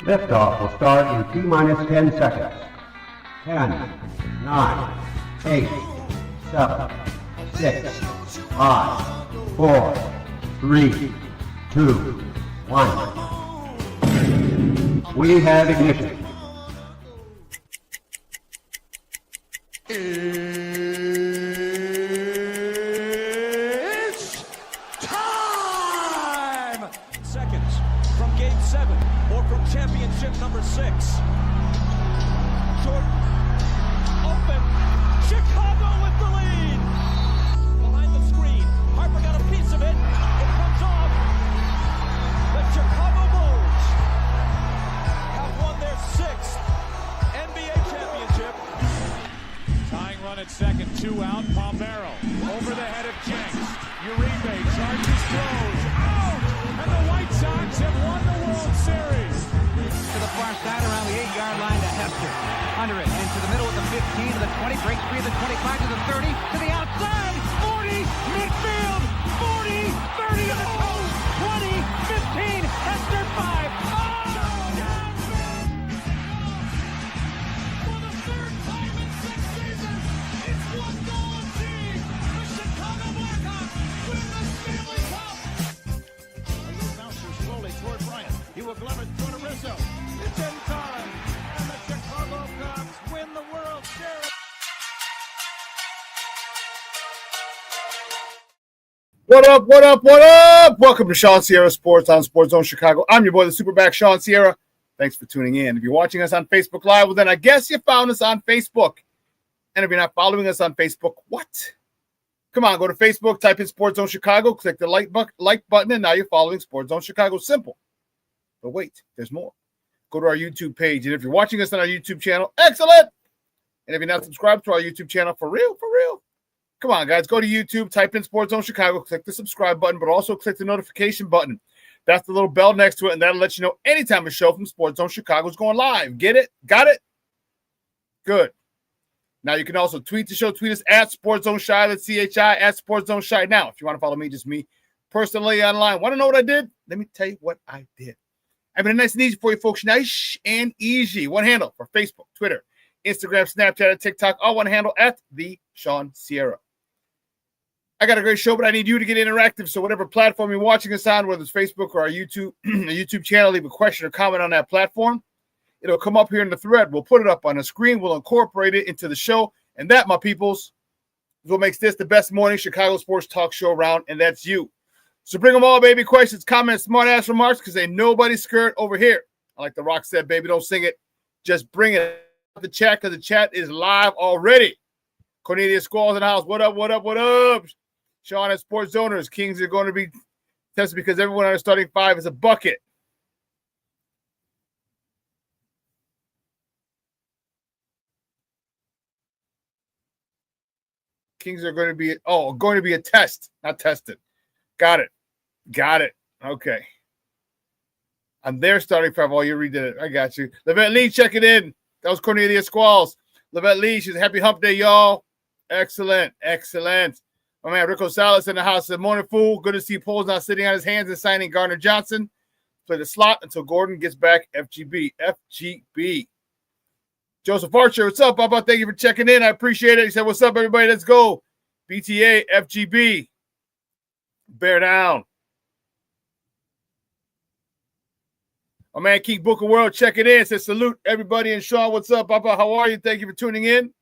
Liftoff will start in T-minus 10 seconds. 10, 9, 8, 7, 6, 5, 4, 3, 2, 1. We have ignition. It's time! Seconds from game 7 or from championship number 6. Jordan, open, Chicago with the lead! Behind the screen, Harper got a piece of it, it comes off. The Chicago Bulls have won their 6th NBA championship. Tying run at second, 2 out, Palmero over the head of Jenks. Uribe charges, throws, out! And the White Sox have won the World Series. To the far side around the 8-yard line to Hester. Under it, into the middle of the 15, to the 20, breaks free of the 25, to the 30, to the outside, 40, midfield, 40, 30 to the post, 20, 15, Hester 5. For the 3rd time in 6 seasons, it's one goal team. The Chicago Blackhawks win the Stanley Cup. A little bouncer slowly toward Bryant. He will glove it toward Rizzo. It's in time, and the Chicago Cubs win the World Series. What up, what up, what up? Welcome to ShawnSierraSports on Sports Zone Chicago. I'm your boy, the SuperBack, Shawn Sierra. Thanks for tuning in. If you're watching us on Facebook Live, well, then I guess you found us on Facebook. And if you're not following us on Facebook, what? Come on, go to Facebook, type in Sports Zone Chicago, click the like button, and now you're following Sports Zone Chicago. Simple. But wait, there's more. Go to our YouTube page. And if you're watching us on our YouTube channel, excellent. And if you're not subscribed to our YouTube channel, for real, come on, guys. Go to YouTube, type in Sports Zone Chicago, click the subscribe button, but also click the notification button. That's the little bell next to it, and that'll let you know anytime a show from Sports Zone Chicago is going live. Get it? Got it? Good. Now, you can also tweet the show. Tweet us at Sports Zone Shy. That's CHI at Sports Zone Shy. Now, if you want to follow me, just me personally online. Want to know what I did? Let me tell you what I did. I made it nice and easy for you folks. Nice and easy. One handle for Facebook, Twitter, Instagram, Snapchat, and TikTok. All one handle at the Shawn Sierra. I got a great show, but I need you to get interactive. So whatever platform you're watching us on, whether it's Facebook or our YouTube, YouTube channel, leave a question or comment on that platform. It'll come up here in the thread. We'll put it up on the screen. We'll incorporate it into the show. And that, my peoples, is what makes this the best morning Chicago sports talk show around, and that's you. So bring them all, baby. Questions, comments, smart-ass remarks, because ain't nobody scared over here. I like The Rock said, baby, don't sing it. Just bring it the chat, because the chat is live already. Cornelius Squalls in the house. What up, what up, what up? Shawn at Sports Owners. Kings are going to be tested because everyone on the starting 5 is a bucket. Kings are going to be, going to be a test, not tested. Got it. Okay. I'm there starting 5. Oh, you redid it. I got you. Levette Lee checking in. That was Cornelius Squalls. Levette Lee, she's happy hump day, y'all. Excellent. My man Rico Salas in the house. Good morning, fool. Good to see Poles not sitting on his hands and signing Gardner Johnson. Play the slot until Gordon gets back. FGB. Joseph Archer, what's up, Papa? Thank you for checking in. I appreciate it. He said, what's up, everybody? Let's go. BTA, FGB. Bear down. My man King Booker World checking in. Says, salute everybody. And Shawn, what's up, Papa? How are you? Thank you for tuning in.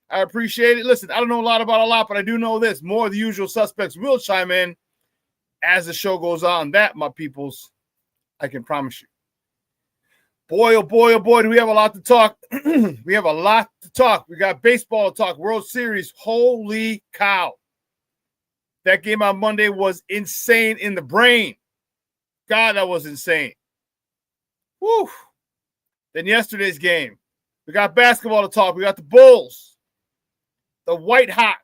I appreciate it. Listen, I don't know a lot about a lot, but I do know this. More of the usual suspects will chime in as the show goes on. That, my peoples, I can promise you. Boy, oh boy, do we have a lot to talk. We have a lot to talk. We got baseball to talk, World Series. Holy cow. That game on Monday was insane in the brain. God, that was insane. Woo. Then yesterday's game. We got basketball to talk. We got the Bulls. The white hot,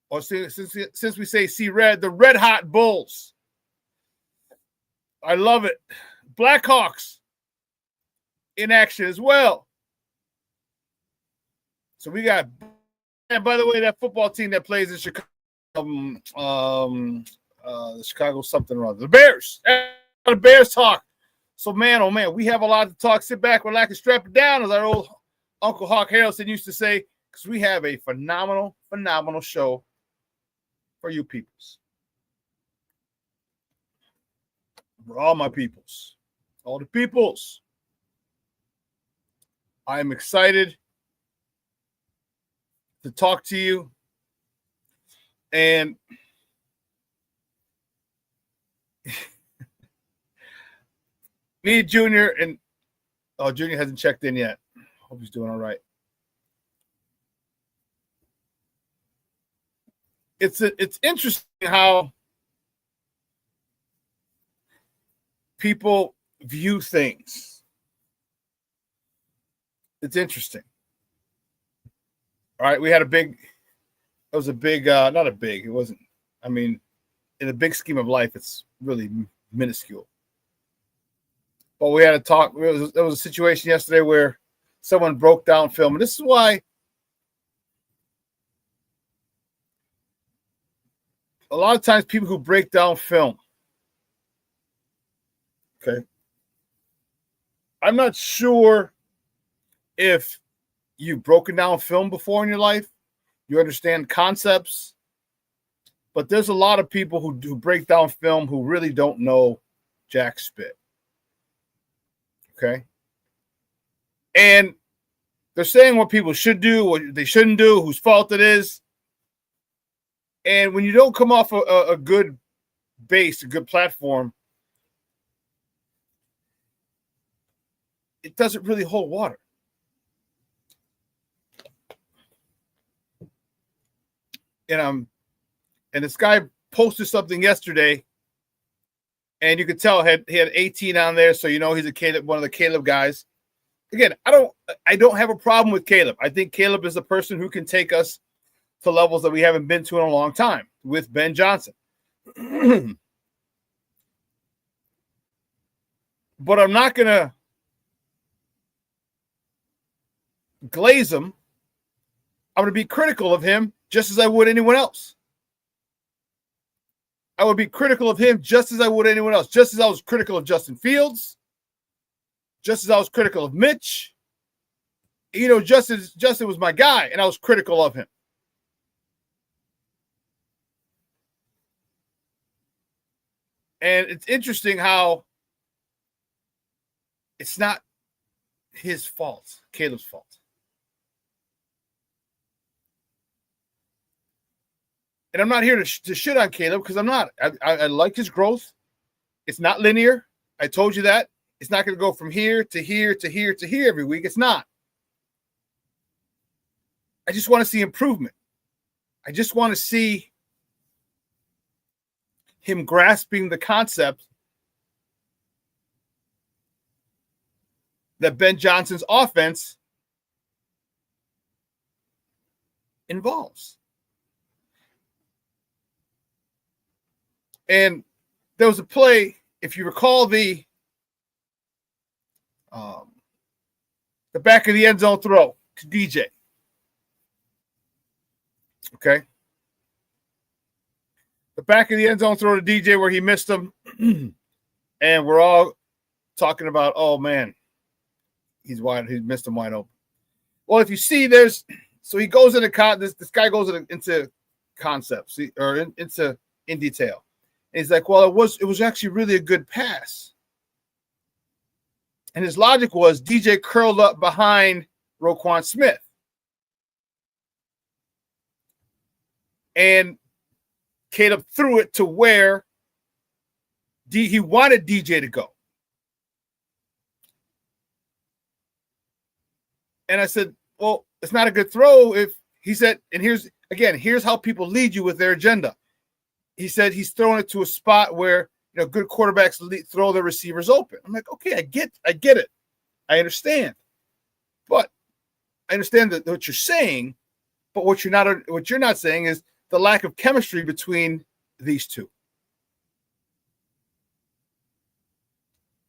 or since we say see red, the red hot Bulls. I love it. Blackhawks in action as well. So we got, and by the way, that football team that plays in Chicago, the Chicago something or other. The Bears. The Bears talk. So, man, oh, man, we have a lot to talk. Sit back, relax, and strap it down, as our old Uncle Hawk Harrelson used to say, because we have a phenomenal, phenomenal show for you peoples. For all my peoples. All the peoples. I am excited to talk to you. And me, Junior, and Junior hasn't checked in yet. Hope he's doing all right. It's interesting how people view things. It's interesting. All right, we had it was a big, not a big, it wasn't, I mean, in the big scheme of life, it's really minuscule. But we had a talk, there was a situation yesterday where someone broke down film. And this is why a lot of times people who break down film, okay, I'm not sure if you've broken down film before in your life, you understand concepts, but there's a lot of people who do break down film who really don't know jack spit. Okay. And they're saying what people should do, what they shouldn't do, whose fault it is. And when you don't come off a good base, a good platform, it doesn't really hold water. And this guy posted something yesterday, and you could tell he had 18 on there, so you know he's one of the Caleb guys. Again, I don't have a problem with Caleb. I think Caleb is a person who can take us to levels that we haven't been to in a long time with Ben Johnson. But I'm not going to glaze him. I'm going to be critical of him just as I would anyone else. I would be critical of him just as I would anyone else. Just as I was critical of Justin Fields. Just as I was critical of Mitch. You know, Justin was my guy, and I was critical of him. And it's interesting how it's not his fault, Caleb's fault. And I'm not here to shit on Caleb because I'm not. I like his growth. It's not linear. I told you that. It's not going to go from here to here to here to here every week. It's not. I just want to see improvement. I just want to see him grasping the concept that Ben Johnson's offense involves. And there was a play, if you recall the back of the end zone throw to DJ. Okay. The back of the end zone throw to DJ where he missed him. And we're all talking about, oh man, he missed him wide open. Well, if you see so he goes into this guy goes into concepts or in detail. And he's like, well, it was actually really a good pass. And his logic was DJ curled up behind Roquan Smith. And Caleb threw it to where he wanted DJ to go. And I said, well, it's not a good throw if he said, and here's how people lead you with their agenda. He said he's throwing it to a spot where, you know, good quarterbacks throw their receivers open. I'm like, okay, I get it. I understand. But I understand that what you're saying, but what you're not saying is the lack of chemistry between these two.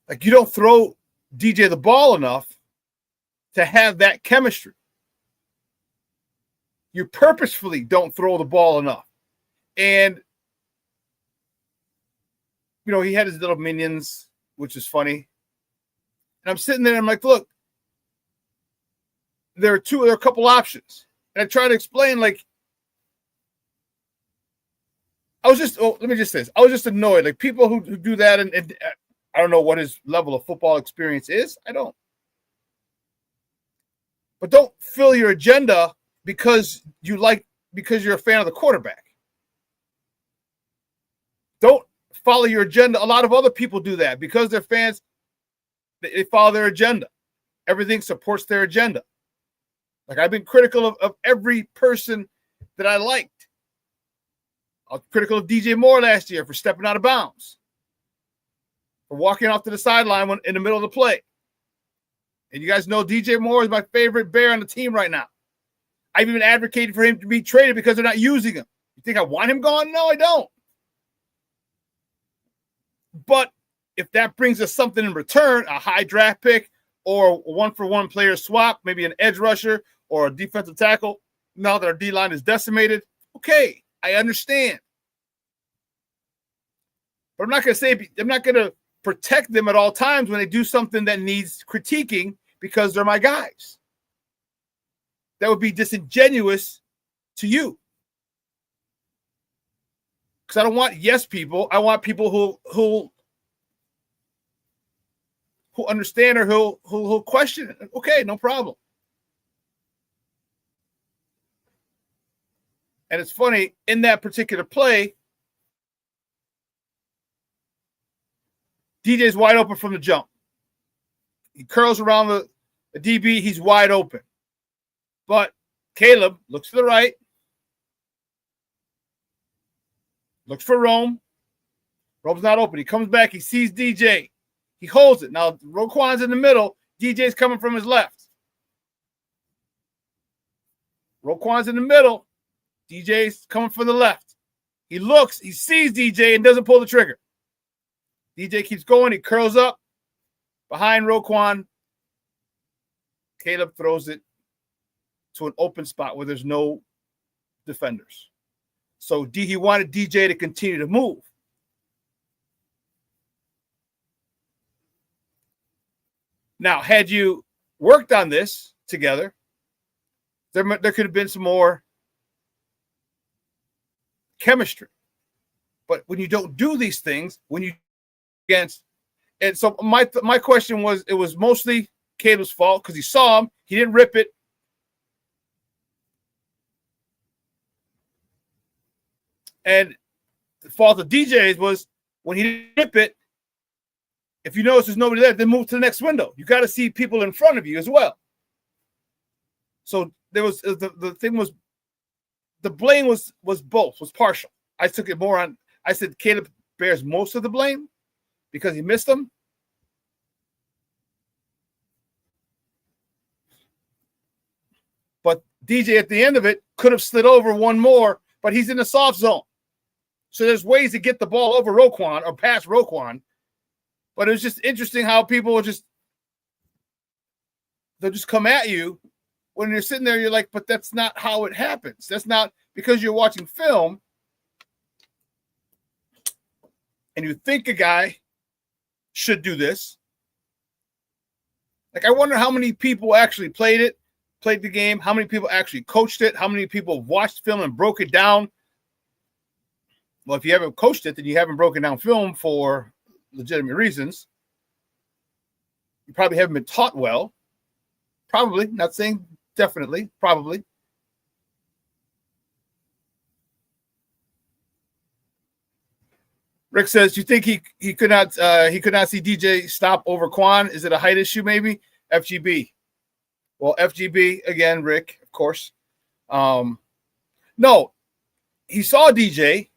Like, you don't throw DJ the ball enough to have that chemistry. You purposefully don't throw the ball enough. And, you know, he had his little minions, which is funny. And I'm sitting there and I'm like, look, there are a couple options. And I try to explain, like, let me just say this. I was just annoyed. Like, people who do that, and I don't know what his level of football experience is. I don't. But don't fill your agenda because you're a fan of the quarterback. Don't follow your agenda. A lot of other people do that because they're fans. They follow their agenda. Everything supports their agenda. Like, I've been critical of every person that I liked. I was critical of DJ Moore last year for stepping out of bounds, for walking off to the sideline in the middle of the play. And you guys know DJ Moore is my favorite Bear on the team right now. I've even advocated for him to be traded because they're not using him. You think I want him gone? No, I don't. But if that brings us something in return, a high draft pick or a one-for-one player swap, maybe an edge rusher or a defensive tackle, now that our D-line is decimated, okay, I understand. But I'm not going to protect them at all times when they do something that needs critiquing because they're my guys. That would be disingenuous to you. Because I don't want yes people. I want people who understand or who'll question it. Okay, no problem. And it's funny, in that particular play, DJ's wide open from the jump. He curls around the DB. He's wide open. But Caleb looks to the right. Looks for Rome. Rome's not open. He comes back. He sees DJ. He holds it. Now, Roquan's in the middle. DJ's coming from his left. Roquan's in the middle. DJ's coming from the left. He looks. He sees DJ and doesn't pull the trigger. DJ keeps going. He curls up behind Roquan. Caleb throws it to an open spot where there's no defenders. So he wanted DJ to continue to move. Now, had you worked on this together, there could have been some more chemistry. But when you don't do these things, when you against, and so my question was, it was mostly Caleb's fault because he saw him, he didn't rip it. And the fault of DJ's was when he didn't rip it, if you notice there's nobody there, then move to the next window. You got to see people in front of you as well. So there was the thing was, the blame was partial. I took it more on, I said Caleb bears most of the blame because he missed them. But DJ at the end of it could have slid over one more, but he's in the soft zone. So there's ways to get the ball over Roquan or past Roquan. But it was just interesting how people will they'll just come at you when you're sitting there. You're like, but that's not how it happens. That's not because you're watching film and you think a guy should do this. Like, I wonder how many people actually played the game, how many people actually coached it, how many people watched film and broke it down. Well, if you haven't coached it, then you haven't broken down film for legitimate reasons. You probably haven't been taught well. Probably, not saying definitely, probably. Rick says, "You think he could not see DJ stop over Quan? Is it a height issue? Maybe FGB." Well, FGB again, Rick, of course. No, he saw DJ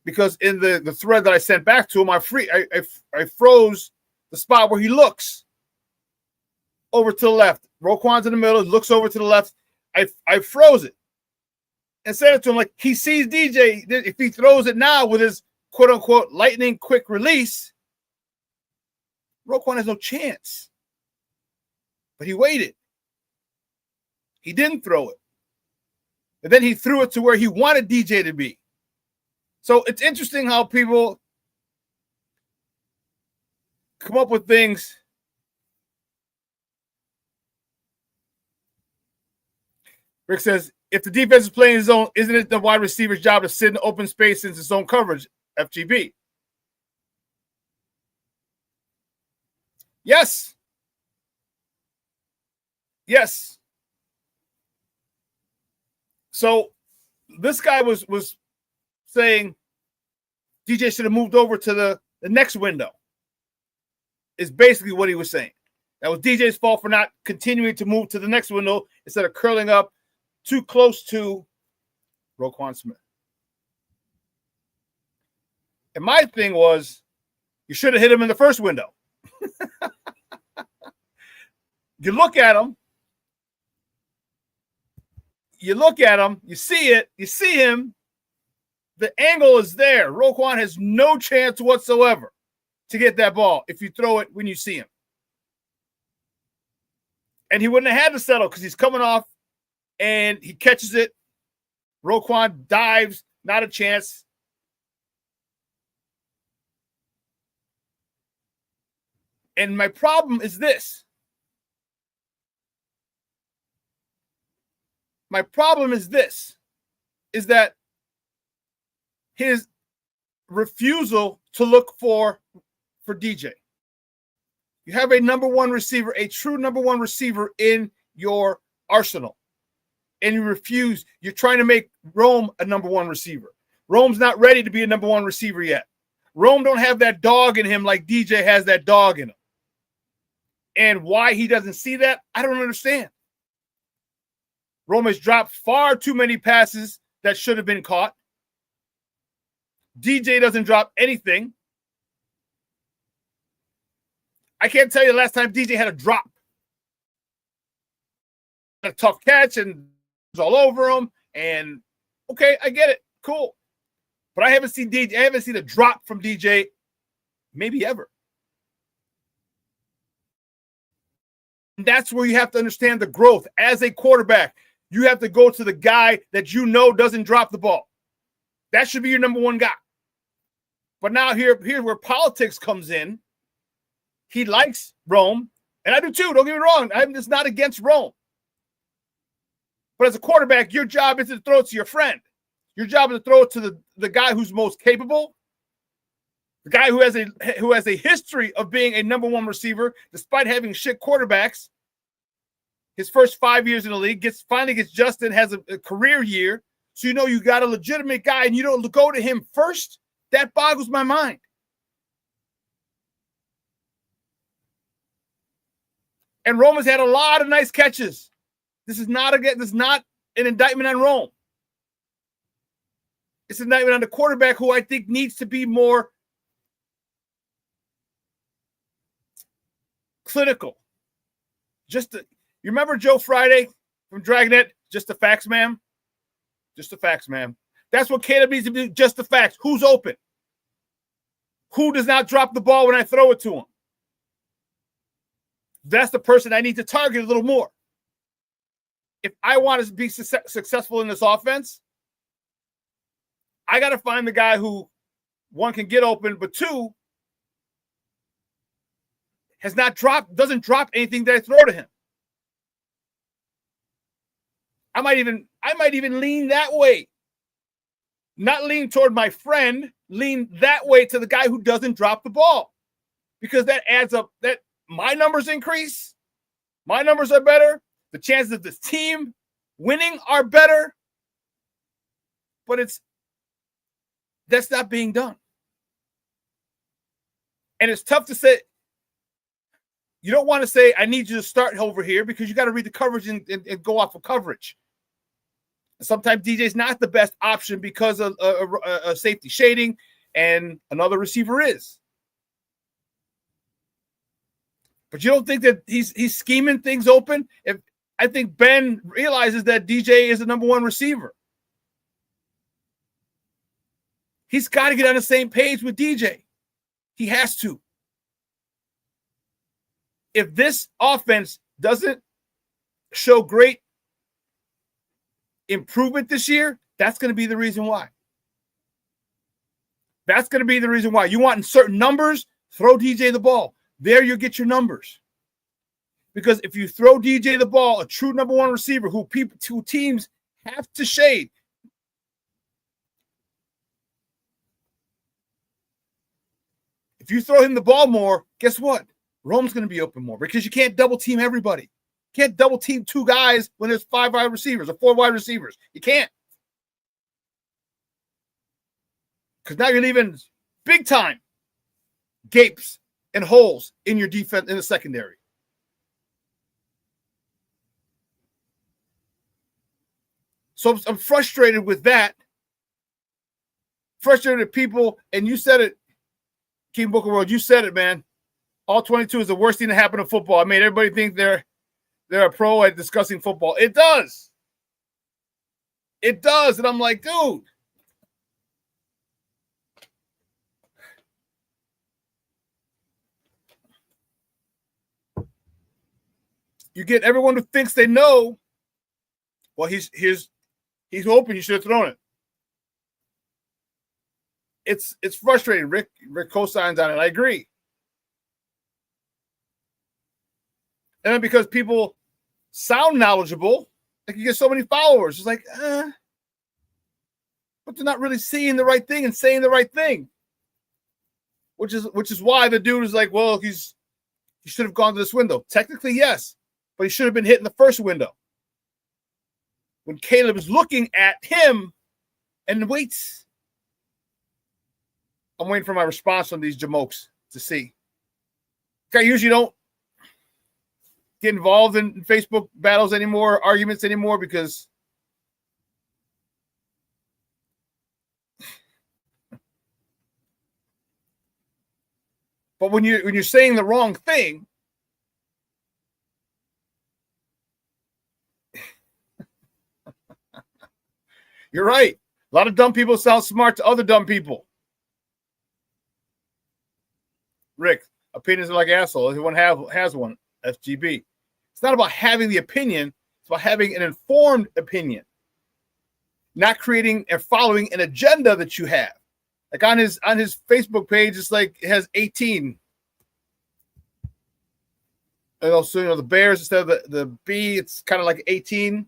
because in the thread that I sent back to him, I froze the spot where he looks over to the left. Roquan's in the middle, looks over to the left. I froze it and said it to him like, he sees DJ. If he throws it now with his quote-unquote lightning quick release, Roquan has no chance. But he waited. He didn't throw it. And then he threw it to where he wanted DJ to be. So it's interesting how people come up with things Rick says, if the defense is playing his zone, isn't it the wide receiver's job to sit in open space since it's zone coverage? FGB. Yes. Yes. So this guy was saying DJ should have moved over to the next window, is basically what he was saying. That was DJ's fault for not continuing to move to the next window instead of curling up too close to Roquan Smith. And my thing was, you should have hit him in the first window. You look at him, you see it, you see him, the angle is there. Roquan has no chance whatsoever to get that ball if you throw it when you see him. And he wouldn't have had to settle because he's coming off and he catches it. Roquan dives, not a chance. And my problem is this. My problem is this, is that his refusal to look for DJ. You have a number one receiver, a true number one receiver in your arsenal. And you refuse. You're trying to make Rome a number one receiver. Rome's not ready to be a number one receiver yet. Rome don't have that dog in him like DJ has that dog in him. And why he doesn't see that, I don't understand. Rome has dropped far too many passes that should have been caught. DJ doesn't drop anything. I can't tell you the last time DJ had a drop. A tough catch and it was all over him. And okay, I get it. Cool. But I haven't seen a drop from DJ maybe ever. And that's where you have to understand the growth. As a quarterback, you have to go to the guy that you know doesn't drop the ball. That should be your number one guy. But now here's where politics comes in. He likes Rome, and I do too. Don't get me wrong. I'm just not against Rome. But as a quarterback, your job isn't to throw it to your friend. Your job is to throw it to the guy who's most capable, the guy who has a history of being a number one receiver, despite having shit quarterbacks. His first 5 years in the league finally gets Justin, has a career year. So you know you got a legitimate guy and you don't go to him first. That boggles my mind. And Rome has had a lot of nice catches. This is not an indictment on Rome. It's an indictment on the quarterback who I think needs to be more clinical. You remember Joe Friday from Dragnet? Just the facts, ma'am. Just the facts, ma'am. That's what Caleb needs to do. Just the facts. Who's open? Who does not drop the ball when I throw it to him? That's the person I need to target a little more. If I want to be successful in this offense, I got to find the guy who, one, can get open, but two, doesn't drop anything that I throw to him. I might even lean that way. Not lean toward my friend, lean that way to the guy who doesn't drop the ball. Because that adds up, that my numbers increase, my numbers are better, the chances of this team winning are better, but that's not being done. And it's tough to say. You don't want to say, I need you to start over here, because you got to read the coverage and go off of coverage. Sometimes DJ's not the best option because of a safety shading, and another receiver is. But you don't think that he's scheming things open? I think Ben realizes that DJ is the number one receiver. He's got to get on the same page with DJ. He has to. If this offense doesn't show great improvement this year, that's going to be the reason why. That's going to be the reason why. You want in certain numbers, throw DJ the ball. There you get your numbers. Because if you throw DJ the ball, a true number one receiver who teams have to shade, if you throw him the ball more, guess what? Rome's going to be open more because you can't double team everybody. You can't double team two guys when there's 5 wide receivers or 4 wide receivers. You can't. Because now you're leaving big time gapes and holes in your defense in the secondary. So I'm frustrated with that. Frustrated at people, and you said it, King Booker World, you said it, man. All 22 is the worst thing to happen in football. I made everybody think they're a pro at discussing football. It does. It does. And I'm like, dude. You get everyone who thinks they know. Well, he's open. You should have thrown it. It's frustrating. Rick co-signs on it. I agree. And then because people sound knowledgeable, like you get so many followers, it's like, but they're not really seeing the right thing and saying the right thing. Which is why the dude is like, well, he should have gone to this window. Technically, yes, but he should have been hit in the first window. When Caleb is looking at him and waits. I'm waiting for my response on these jamokes to see. I usually don't get involved in Facebook battles anymore, arguments anymore, because but when you're saying the wrong thing, you're right. A lot of dumb people sound smart to other dumb people. Rick, opinions are like assholes. Everyone has one. FGB. It's not about having the opinion. It's about having an informed opinion. Not creating and following an agenda that you have. Like on his Facebook page, it's like it has 18. And also, the Bears instead of the B, it's kind of like 18.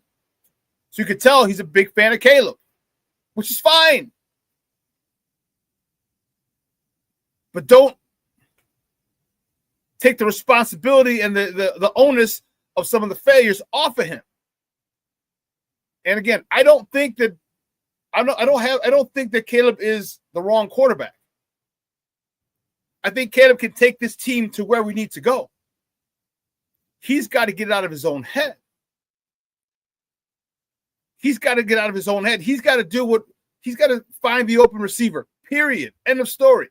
So you could tell he's a big fan of Caleb, which is fine. But don't take the responsibility and the onus of some of the failures off of him. And again, I don't think that Caleb is the wrong quarterback. I think Caleb can take this team to where we need to go. He's got to get out of his own head. He's got to get out of his own head. He's got to find the open receiver. Period. End of story.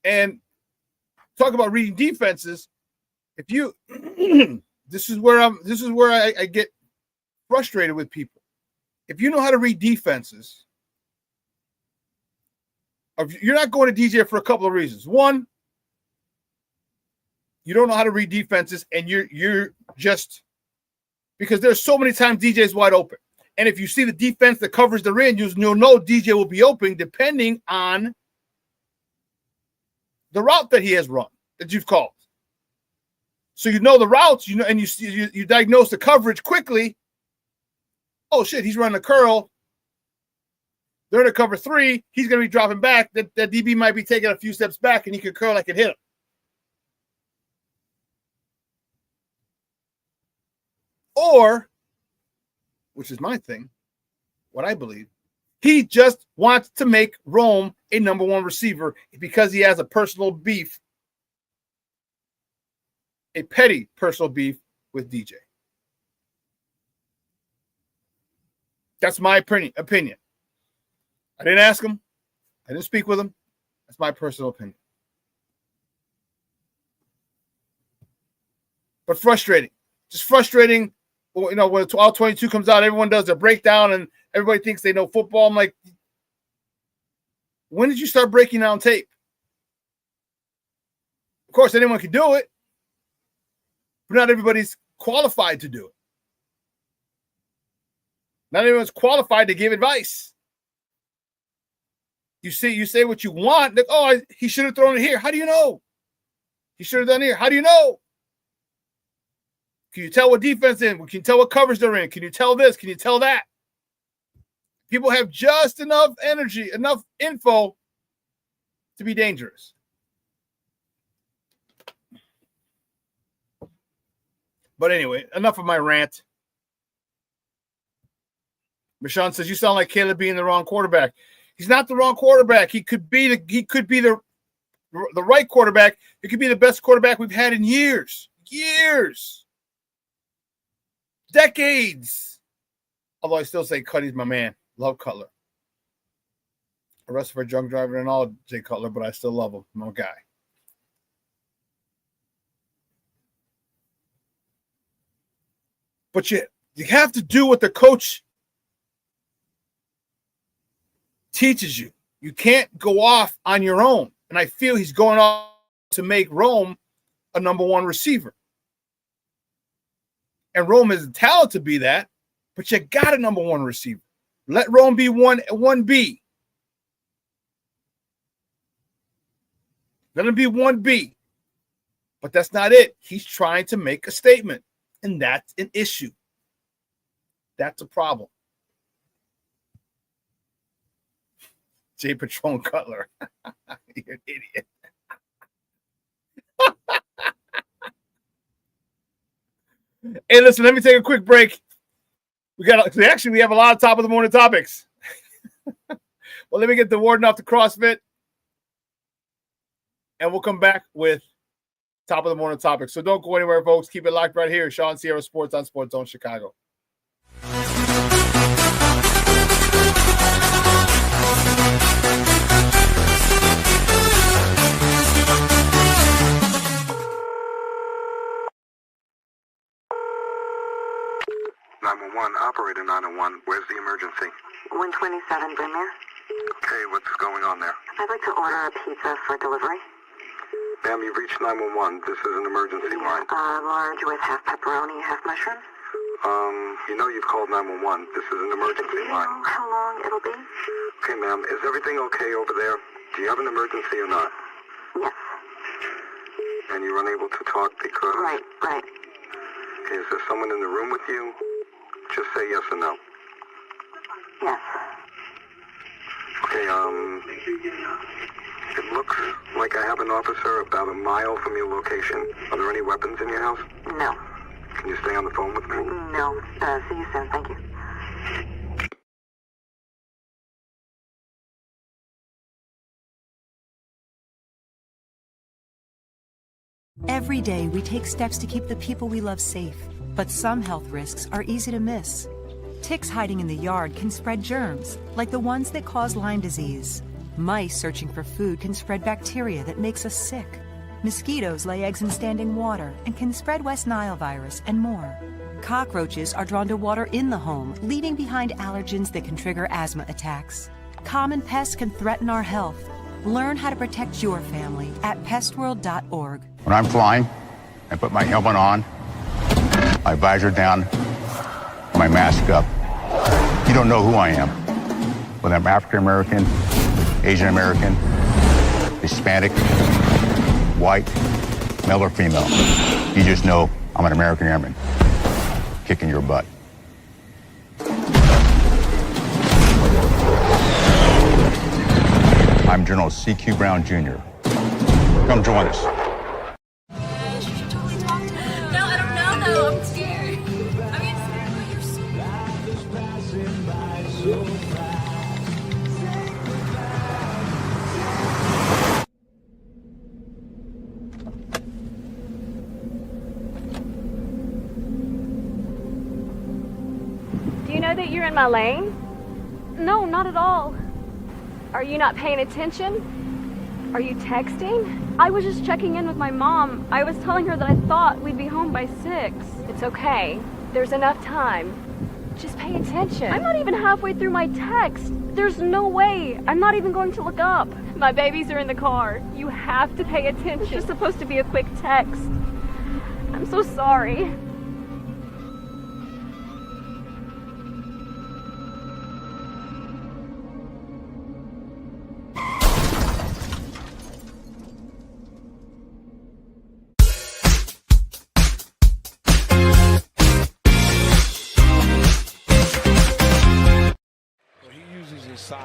And talk about reading defenses. If you, this is where I get frustrated with people. If you know how to read defenses, you're not going to DJ for a couple of reasons. One, you don't know how to read defenses, and you're just because there's so many times DJ is wide open. And if you see the defense that covers the in, you'll know DJ will be open depending on the route that he has run, that you've called. So you know the routes, and you diagnose the coverage quickly. Oh, shit, he's running a curl. They're in a cover 3. He's going to be dropping back. That DB might be taking a few steps back, and he can curl. I can hit him. Or, which is my thing, what I believe, he just wants to make Rome a number 1 receiver because he has a personal beef, a petty personal beef with DJ. That's my opinion. I didn't ask him. I didn't speak with him. That's my personal opinion. But frustrating. Just frustrating. When all 22 comes out, everyone does their breakdown and everybody thinks they know football. I'm like, when did you start breaking down tape? Of course, anyone can do it, but not everybody's qualified to do it. Not everyone's qualified to give advice. You say what you want. Like, he should have thrown it here. How do you know? He should have done here. How do you know? Can you tell what defense in? Can you tell what coverage they're in? Can you tell this? Can you tell that? People have just enough energy, enough info to be dangerous. But anyway, enough of my rant. Shawn says, you sound like Caleb being the wrong quarterback. He's not the wrong quarterback. He could be the right quarterback. He could be the best quarterback we've had in years. Decades. Although I still say Cuddy's my man. Love Cutler. Arrested for a drunk driver and all, Jay Cutler, but I still love him. My guy. But you have to do what the coach teaches you. You can't go off on your own. And I feel he's going off to make Rome a number one receiver. And Rome is talented to be that, but you got a number one receiver. Let Rome be 1B. Let him be 1B. But that's not it. He's trying to make a statement, and that's an issue. That's a problem. Jay Patron Cutler. You're an idiot. Hey, listen, let me take a quick break. We have a lot of top of the morning topics. Well, let me get the warden off the CrossFit, and we'll come back with top of the morning topics. So don't go anywhere, folks. Keep it locked right here. Shawn Sierra Sports on Sports Zone Chicago. Operator 901, where's the emergency? 127 Brymere. Okay, what's going on there? I'd like to order a pizza for delivery. Ma'am, you've reached 911. This is an emergency line. Large with half pepperoni, half mushroom. You know you've called 911. This is an emergency Do you line. know how long it'll be? Okay, ma'am, is everything okay over there? Do you have an emergency or not? Yes. And you're unable to talk because... Right. Is there someone in the room with you? Just say yes or no. Yes. Okay, it looks like I have an officer about a mile from your location. Are there any weapons in your house? No. Can you stay on the phone with me? No. See you soon. Thank you. Every day, we take steps to keep the people we love safe. But some health risks are easy to miss. Ticks hiding in the yard can spread germs, like the ones that cause Lyme disease. Mice searching for food can spread bacteria that makes us sick. Mosquitoes lay eggs in standing water and can spread West Nile virus and more. Cockroaches are drawn to water in the home, leaving behind allergens that can trigger asthma attacks. Common pests can threaten our health. Learn how to protect your family at pestworld.org. When I'm flying, I put my helmet on, my visor down, my mask up. You don't know who I am. Whether I'm African American, Asian American, Hispanic, white, male or female. You just know I'm an American airman kicking your butt. I'm General C.Q. Brown Jr. Come join us. That you're in my lane? No, not at all. Are you not paying attention? Are you texting? I was just checking in with my mom. I was telling her that I thought we'd be home by 6. It's okay. There's enough time. Just pay attention. I'm not even halfway through my text. There's no way. I'm not even going to look up. My babies are in the car. You have to pay attention. It's just supposed to be a quick text. I'm so sorry.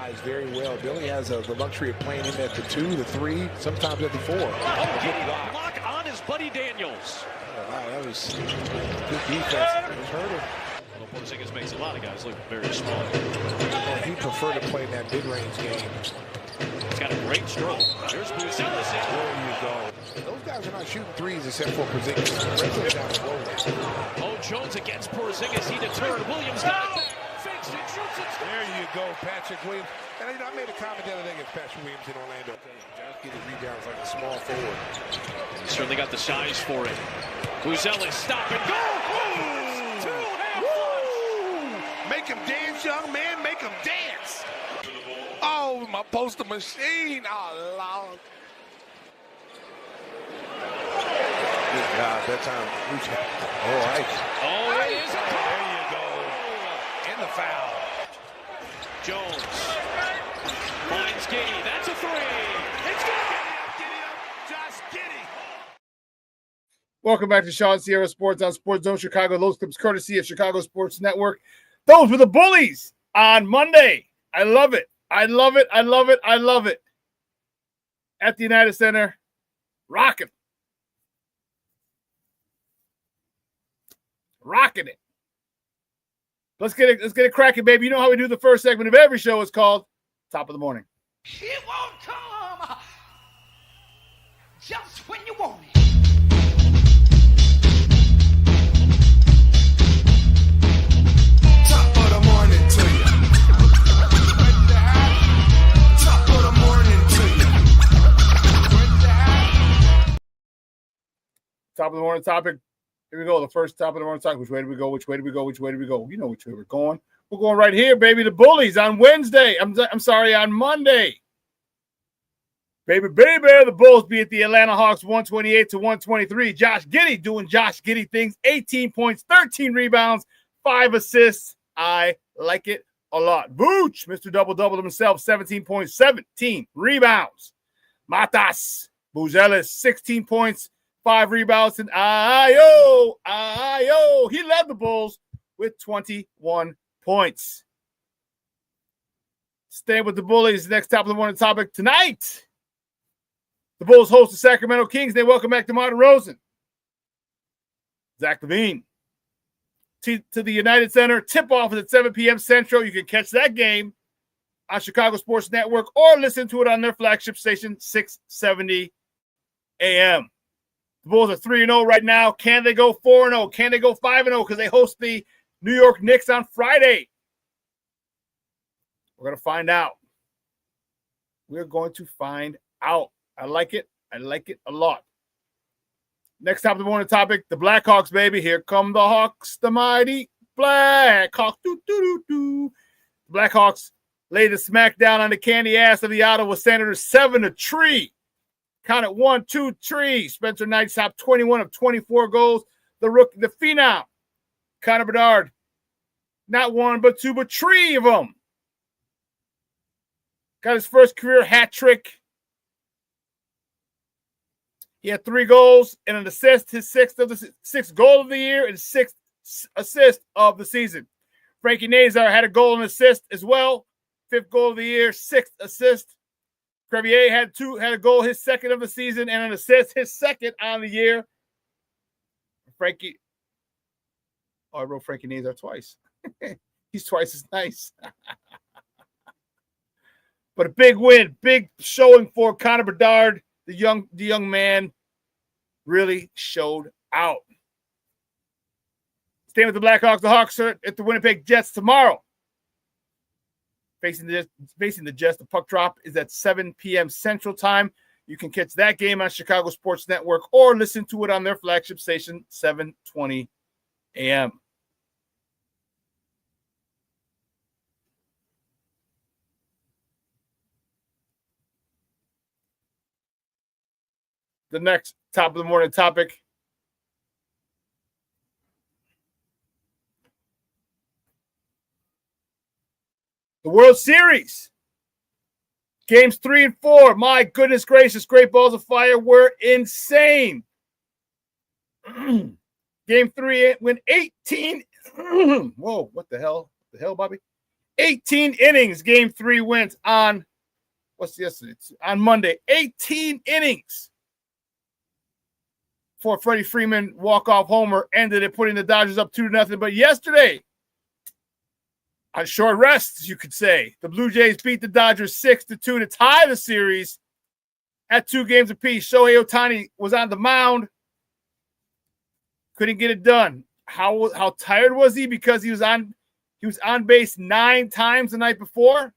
utilized very well. Billy has the luxury of playing him at the 2, the 3, sometimes at the 4. Oh, block on his buddy Daniels. Oh, wow, that was good defense. It was hurt him. Well, Porzingis makes a lot of guys look very small. Well, he preferred to play in that mid-range game. He's got a great stroke. There's Buzelis. There you go. Those guys are not shooting threes except for Porzingis. The rest of them down the road. Oh, Jones against Porzingis. He deterred. Williams got it. Fakes it, shoots it. There you go, Patrick Williams. And I made a comment the other day against Patrick Williams in Orlando. Josh getting rebounds like a small forward. He certainly got the size for it. Buzelis, stop and go. Make him dance, young man. Make him dance. Oh, my poster machine. Oh, Lord. Good God, that time. All right. Oh, it is a call. There you go. And the foul. Jones finds Giddey. That's a 3. It's good. Giddy up. Josh Giddey. Welcome back to Shawn Sierra Sports on Sports Zone Chicago. Those clips courtesy of Chicago Sports Network. Those were the Bullies on Monday. I love it. I love it. I love it. I love it. At the United Center, rocking it. Let's get it cracking, baby. You know how we do the first segment of every show. It's called Top of the Morning. It won't come just when you want it. Top of the morning to you. Top of the morning to you. Top of the morning topic. Here we go. The first top of the morning topic. Which way do we go? Which way do we go? Which way do we go? You know which way we're going. We're going right here, baby. The Bullies on Wednesday. I'm sorry, on Monday. Baby, the Bulls beat the Atlanta Hawks 128-123. Josh Giddey doing Josh Giddey things. 18 points, 13 rebounds, 5 assists. I like it a lot. Vooch, Mr. Double-Double himself, 17 points, 17 rebounds. Matas, Buzelis, 16 points, 5 rebounds. And Ayo, he led the Bulls with 21 points. Staying with the Bullies, next top of the morning topic tonight. The Bulls host the Sacramento Kings. They welcome back DeMar DeRozan. Zach LaVine. To the United Center. Tip-off is at 7 p.m. Central. You can catch that game on Chicago Sports Network or listen to it on their flagship station, 670 a.m. The Bulls are 3-0 right now. Can they go 4-0? Can they go 5-0? Because they host the New York Knicks on Friday. We're going to find out. We're going to find out. I like it. I like it a lot. Next top of the morning topic, the Blackhawks, baby. Here come the Hawks, the mighty Blackhawks. The Blackhawks lay the smackdown on the candy ass of the Ottawa Senators 7-3. Count it 1, 2, 3. Spencer Knight topped 21 of 24 goals. The rookie, the phenom, Connor Bedard, not 1, but 2, but 3 of them. Got his first career hat trick. He had 3 goals and an assist, his sixth goal of the year and 6th assist of the season. Frankie Nazar had a goal and assist as well. 5th goal of the year, 6th assist. Crevier had a goal, his 2nd of the season, and an assist, his 2nd on the year. I wrote Frankie Nazar twice. He's twice as nice. But a big win, big showing for Connor Bedard. The young man really showed out. Staying with the Blackhawks, the Hawks are at the Winnipeg Jets tomorrow. Facing the Jets, the puck drop is at 7 p.m. Central Time. You can catch that game on Chicago Sports Network or listen to it on their flagship station, 7:20 a.m. The next top of the morning topic. The World Series. Games 3 and 4. My goodness gracious, Great Balls of Fire were insane. Game 3 went 18. Whoa, what the hell? The hell, Bobby? 18 innings, game 3 went on, on Monday. 18 innings for Freddie Freeman walk-off homer ended it, putting the Dodgers up 2-0. But yesterday, on short rest, you could say, the Blue Jays beat the Dodgers 6-2 to tie the series at 2 games apiece. Shohei Ohtani was on the mound. Couldn't get it done. How tired was he? Because he was on base 9 times the night before.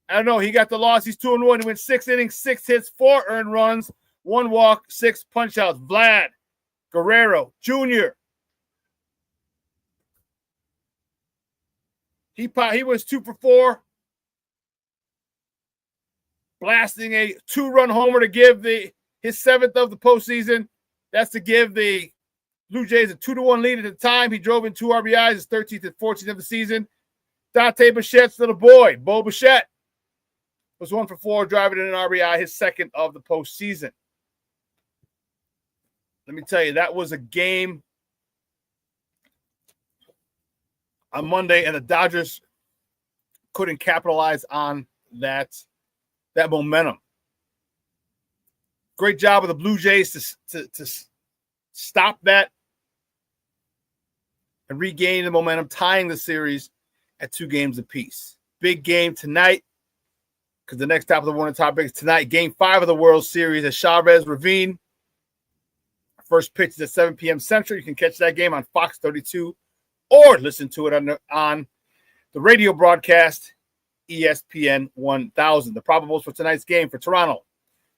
I don't know. He got the loss. He's 2-1. He went 6 innings, 6 hits, 4 earned runs, 1 walk, 6 punch-outs. Vlad Guerrero Jr. He was 2 for 4, blasting a 2-run homer to give his 7th of the postseason. That's to give the Blue Jays a 2-1 lead at the time. He drove in 2 RBIs, his 13th and 14th of the season. Dante Bichette's little boy, Bo Bichette, was 1 for 4, driving in an RBI, his 2nd of the postseason. Let me tell you, that was a game on Monday, and the Dodgers couldn't capitalize on that momentum. Great job of the Blue Jays to stop that and regain the momentum, tying the series at 2 games apiece. Big game tonight, because the next top of the morning topic is tonight, Game 5 of the World Series at Chavez Ravine. First pitch is at 7 p.m. Central. You can catch that game on Fox 32 or listen to it on the radio broadcast, ESPN 1000. The probables for tonight's game for Toronto: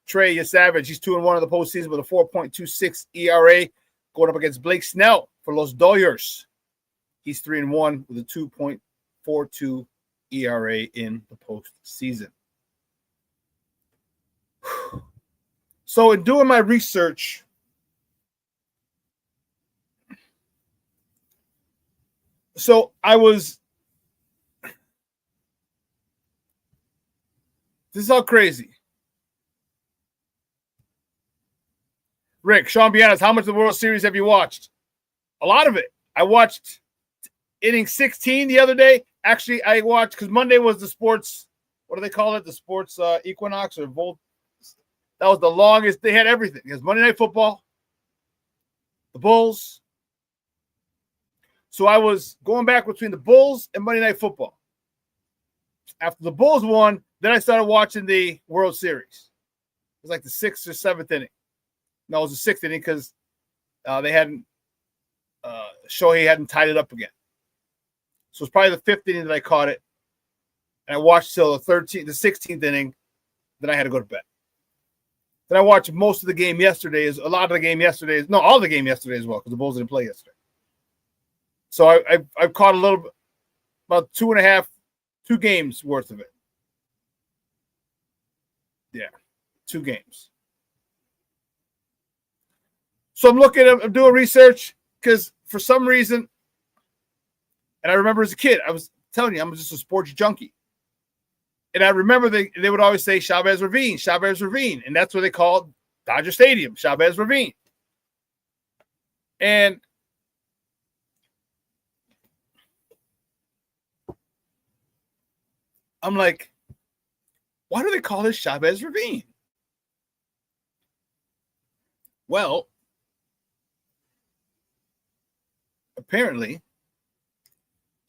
Trey Yesavage, he's 2-1 in the postseason with a 4.26 ERA, going up against Blake Snell for Los Dodgers. He's 3-1 with a 2.42 ERA in the postseason. So in doing my research, this is all crazy. Rick, Sean, be honest, how much of the World Series have you watched? A lot of it. I watched inning 16 the other day. Actually, I watched, because Monday was the sports, what do they call it? The sports equinox or volt. That was the longest. They had everything. It was Monday Night Football, the Bulls. So I was going back between the Bulls and Monday Night Football. After the Bulls won, then I started watching the World Series. It was like the 6th or 7th inning. No, it was the 6th inning because Shohei hadn't tied it up again. So it's probably the 5th inning that I caught it. And I watched till the 16th inning. Then I had to go to bed. Then I watched most of the game yesterday. All the game yesterday as well, because the Bulls didn't play yesterday. So I caught a little bit, about 2 games worth of it. Yeah, 2 games. So I'm doing research because for some reason, and I remember as a kid, I was telling you, I'm just a sports junkie. And I remember they would always say Chavez Ravine, and that's what they called Dodger Stadium, Chavez Ravine. And I'm like, why do they call this Chavez Ravine? Well, apparently,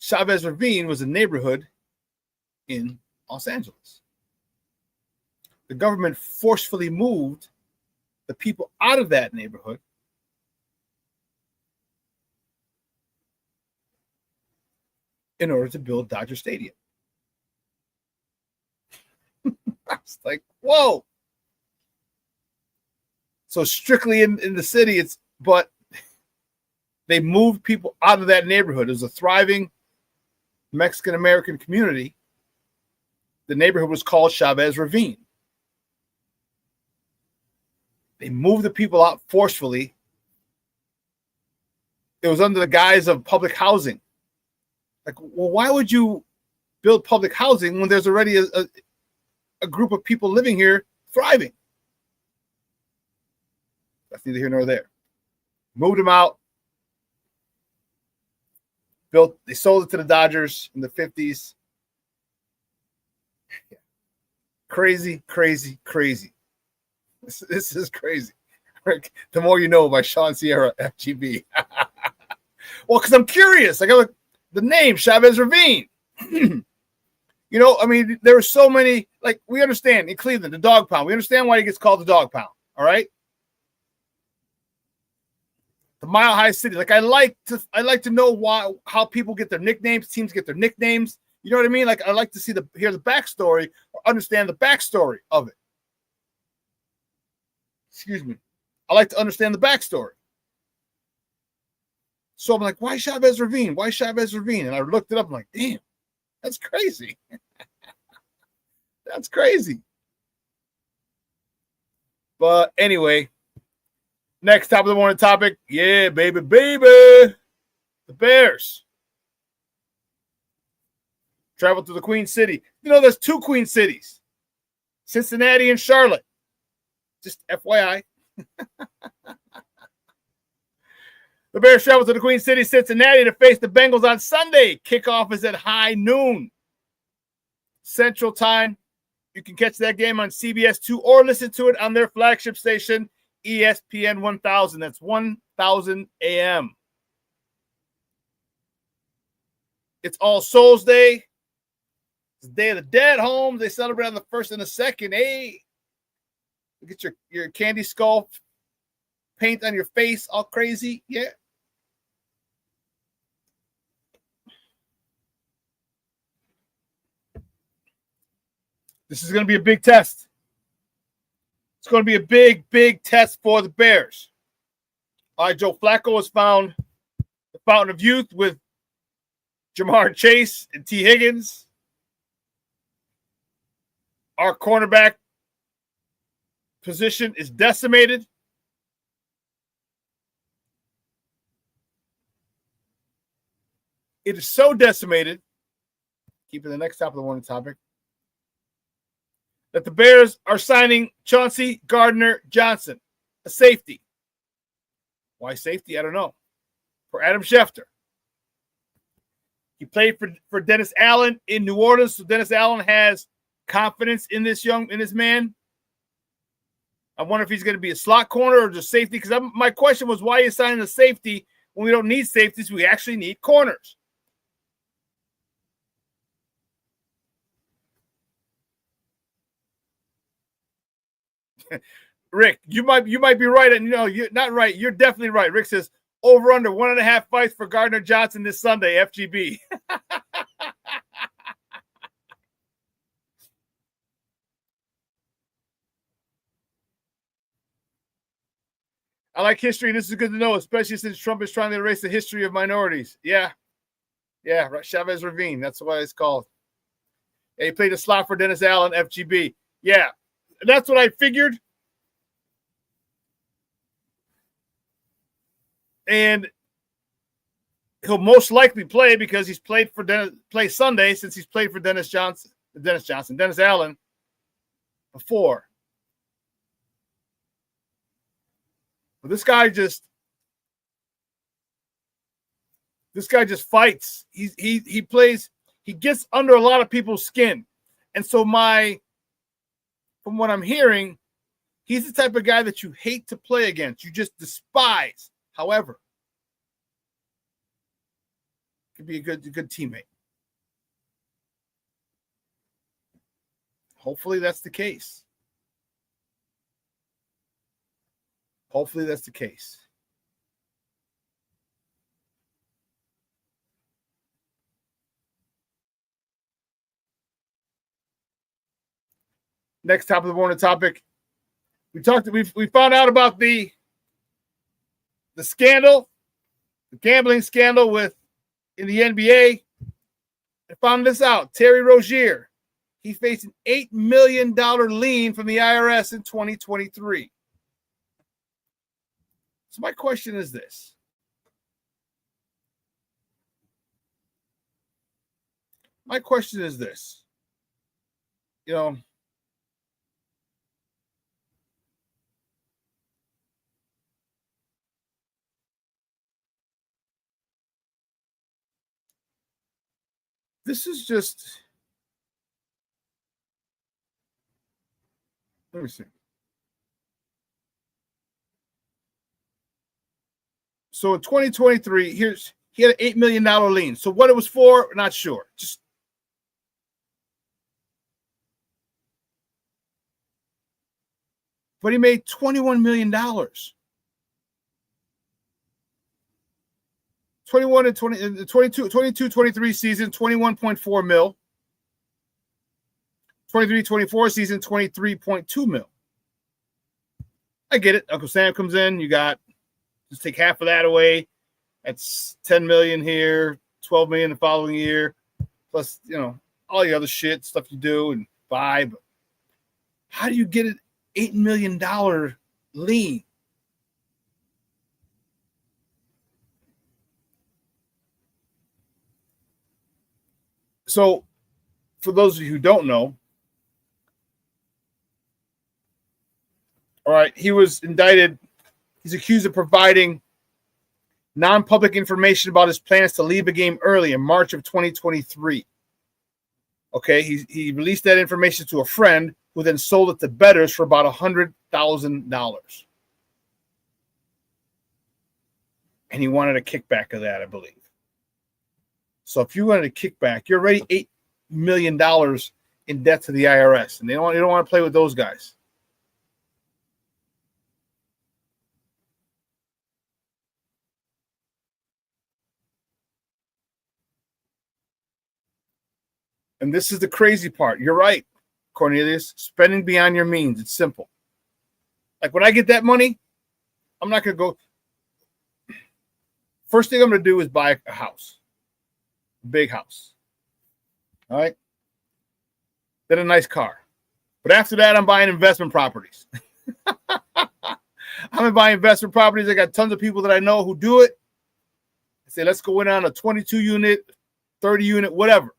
Chavez Ravine was a neighborhood in Los Angeles. The government forcefully moved the people out of that neighborhood in order to build Dodger Stadium. I was like, whoa. So strictly in the city, but they moved people out of that neighborhood. It was a thriving Mexican-American community. The neighborhood was called Chavez Ravine. They moved the people out forcefully. It was under the guise of public housing. Like, well, why would you build public housing when there's already a group of people living here thriving? That's neither here nor there. Moved them out. They sold it to the Dodgers in the 50s. Crazy, crazy, crazy. This is crazy. The more you know by Shawn Sierra, FGB. Well, because I'm curious. I got the name Chavez Ravine. You know, I mean, there are so many. Like, we understand in Cleveland, the dog pound. We understand why he gets called the dog pound. All right. The Mile High City. Like, I like to know how people get their nicknames. Teams get their nicknames. You know what I mean? Like, I like to hear the backstory or understand the backstory of it. Excuse me. I like to understand the backstory. So I'm like, why Chavez Ravine? Why Chavez Ravine? And I looked it up. I'm like, damn, that's crazy. That's crazy. But anyway, next top of the morning topic. Yeah, baby. The Bears travel to the Queen City. You know, there's two Queen Cities, Cincinnati and Charlotte. Just FYI. The Bears travel to the Queen City, Cincinnati to face the Bengals on Sunday. Kickoff is at high noon Central Time. You can catch that game on CBS 2 or listen to it on their flagship station, ESPN 1000. That's 1000 AM. It's All Souls Day. It's the Day of the Dead homes. They celebrate on the 1st and the 2nd. Hey, get your candy skull paint on your face all crazy. Yeah. This is going to be a big test. It's going to be a big, big test for the Bears. All right, Joe Flacco has found the fountain of youth with Jamar Chase and T. Higgins. Our cornerback position is decimated. It is so decimated, keeping the next top of the morning topic, that the Bears are signing Chauncey Gardner-Johnson, a safety. Why safety? I don't know. For Adam Schefter. He played for Dennis Allen in New Orleans, so Dennis Allen has confidence in this man. I wonder if he's going to be a slot corner or just safety, because my question was, why are you signing a safety when we don't need safeties? We actually need corners. Rick, you might be right, and you're not right. You're definitely right. Rick says over under 1.5 fights for Gardner Johnson this Sunday. FGB. I like history. This is good to know, especially since Trump is trying to erase the history of minorities. Yeah, right. Chavez Ravine. That's what it's called. Yeah, he played a slot for Dennis Allen. FGB. Yeah, that's what I figured. And he'll most likely play because he's played for play Sunday, since he's played for Dennis Allen before. But this guy just fights. He plays. He gets under a lot of people's skin, and so from what I'm hearing, he's the type of guy that you hate to play against. You just despise. However, could be a good teammate. Hopefully that's the case. Next top of the morning topic. We found out about the scandal, the gambling scandal in the NBA. I found this out. Terry Rozier, he faced an $8 million lien from the IRS in 2023. So my question is this. This is just. Let me see. So in 2023, he had an $8 million lien. So what it was for, not sure. But he made $21 million. 21 and 20, in the 22-23 season, 21.4 mil. 23-24 season, 23.2 mil. I get it. Uncle Sam comes in. You got, just take half of that away. That's 10 million here, 12 million the following year, plus, all the other shit, stuff you do and buy. But how do you get an $8 million lien? So, for those of you who don't know, all right, he was indicted. He's accused of providing non-public information about his plans to leave a game early in March of 2023. Okay, he released that information to a friend who then sold it to bettors for about $100,000. And he wanted a kickback of that, I believe. So if you wanted a kickback, you're already $8 million in debt to the IRS, and they don't want to play with those guys. And this is the crazy part. You're right, Cornelius. Spending beyond your means. It's simple. Like when I get that money, I'm not going to go. First thing I'm going to do is buy a house. A big house. All right? Then a nice car. But after that, I'm buying investment properties. I'm going to buy investment properties. I got tons of people that I know who do it. I say, let's go in on a 22 unit, 30 unit, whatever.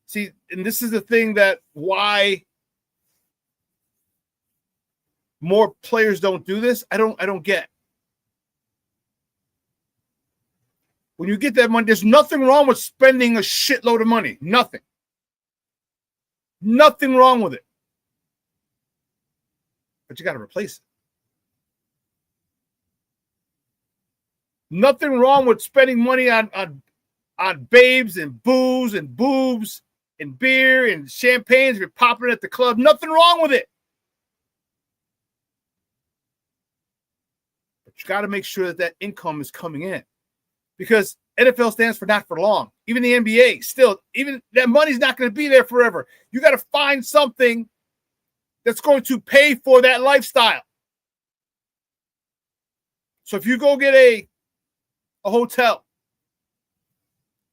See, and this is the thing that why more players don't do this. I don't get. When you get that money, there's nothing wrong with spending a shitload of money. Nothing. Nothing wrong with it. But you got to replace it. Nothing wrong with spending money on babes and booze and boobs and beer and champagne if you're popping at the club. Nothing wrong with it. But you got to make sure that income is coming in. Because NFL stands for not for long. Even the NBA, still, even that money's not going to be there forever. You got to find something that's going to pay for that lifestyle. So if you go get a hotel,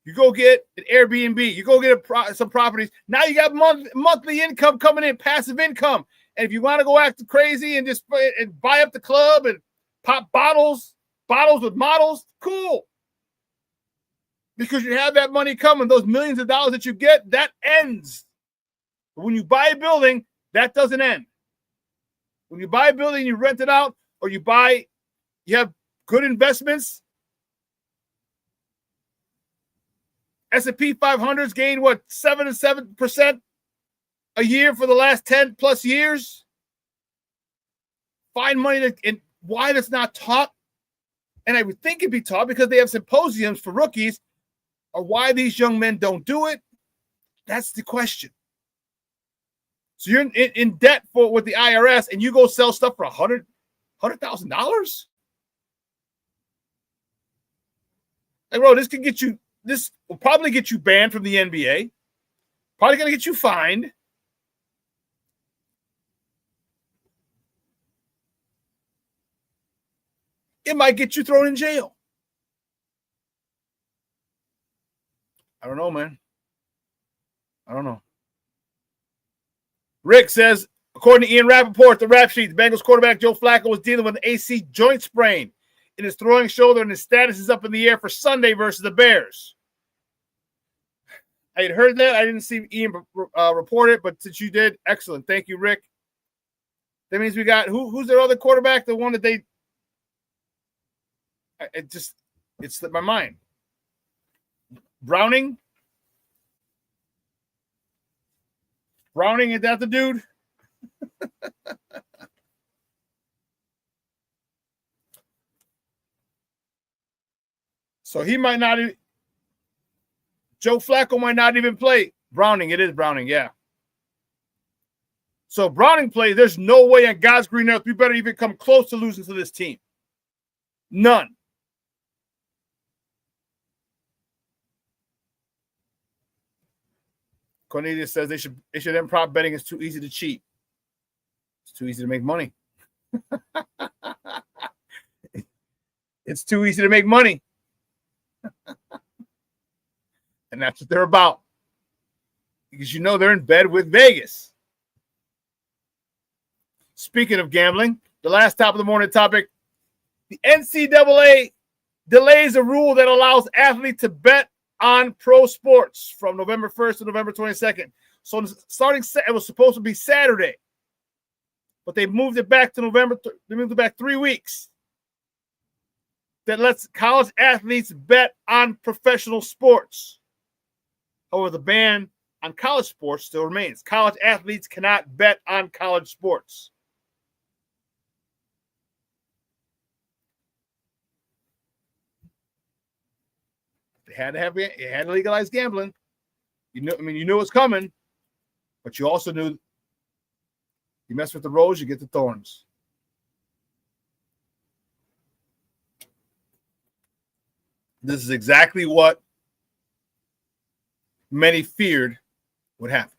you go get an Airbnb, you go get some properties. Now you got monthly income coming in, passive income. And if you want to go act crazy and just buy up the club and pop bottles with models, cool. Because you have that money coming, those millions of dollars that you get, that ends. But when you buy a building, that doesn't end. When you buy a building, you rent it out, or you have good investments. S&P 500's gained, 7% a year for the last 10 plus years? Find money and why that's not taught. And I would think it'd be taught because they have symposiums for rookies, or why these young men don't do it. That's the question. So you're in debt with the IRS, and you go sell stuff for $100,000? Like, bro, this will probably get you banned from the NBA. Probably going to get you fined. It might get you thrown in jail. I don't know, man. I don't know. Rick says, according to Ian Rappaport, the rap sheet, the Bengals quarterback Joe Flacco was dealing with an AC joint sprain in his throwing shoulder, and his status is up in the air for Sunday versus the Bears. I had heard that. I didn't see Ian report it, but since you did, excellent. Thank you, Rick. That means we got who's their other quarterback? The one that it slipped my mind. Browning? Browning, is that the dude? So he might not even, Joe Flacco might not even play. Browning, it is Browning, yeah. So Browning play, there's no way on God's green earth we better even come close to losing to this team. None. Cornelius says they should end prop betting. It's too easy to cheat. It's too easy to make money. It's too easy to make money. And that's what they're about. Because you know they're in bed with Vegas. Speaking of gambling, the last top of the morning topic, the NCAA delays a rule that allows athletes to bet on pro sports from November 1st to November 22nd. So it was supposed to be Saturday, but they moved it back to November. They moved it back 3 weeks. That lets college athletes bet on professional sports. However, the ban on college sports still remains. College athletes cannot bet on college sports. They had to legalize gambling. You knew it's coming, but you also knew you mess with the rose, you get the thorns. This is exactly what many feared would happen.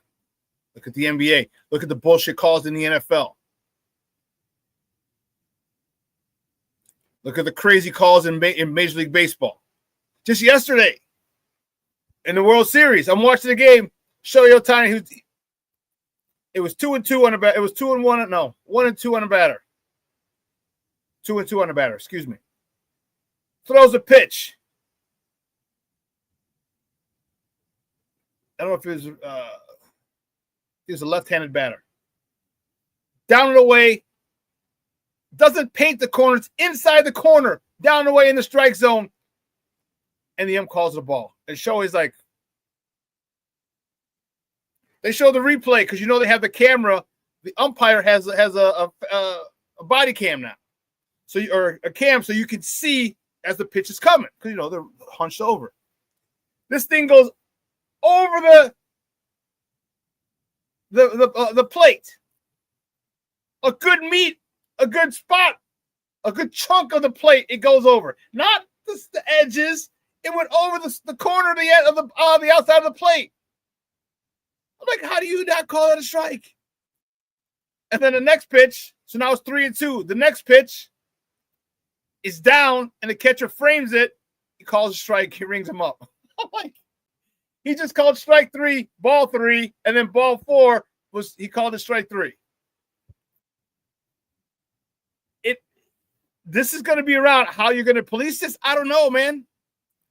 Look at the NBA. Look at the bullshit calls in the NFL. Look at the crazy calls in Major League Baseball. Just yesterday, in the World Series, I'm watching the game. Shohei Ohtani, it was 2-2 on a batter. It was 2-1. No, 1-2 on a batter. 2-2 on a batter. Excuse me. Throws a pitch. I don't know if he was a left-handed batter. Down and away. Doesn't paint the corner. It's inside the corner. Down and away in the strike zone. And the ump calls it a ball. And Shohei's like, they show the replay because they have the camera. The umpire has a body cam now, or a cam, so you can see as the pitch is coming because they're hunched over. This thing goes over the plate. A good spot, a good chunk of the plate. It goes over, not the edges. It went over the corner of the outside of the plate. I'm like, how do you not call that a strike? And then the next pitch, so now it's 3-2. The next pitch is down, and the catcher frames it. He calls a strike. He rings him up. I'm like, he just called strike 3, ball 3, and then ball 4 he called it strike 3. This is going to be around. How you're going to police this? I don't know, man.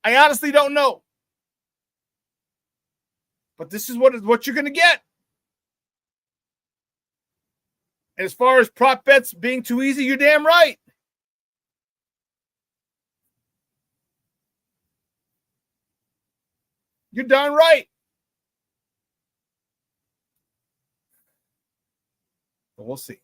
I honestly don't know. But this is what you're going to get. And as far as prop bets being too easy, you're damn right. You're darn right. But we'll see.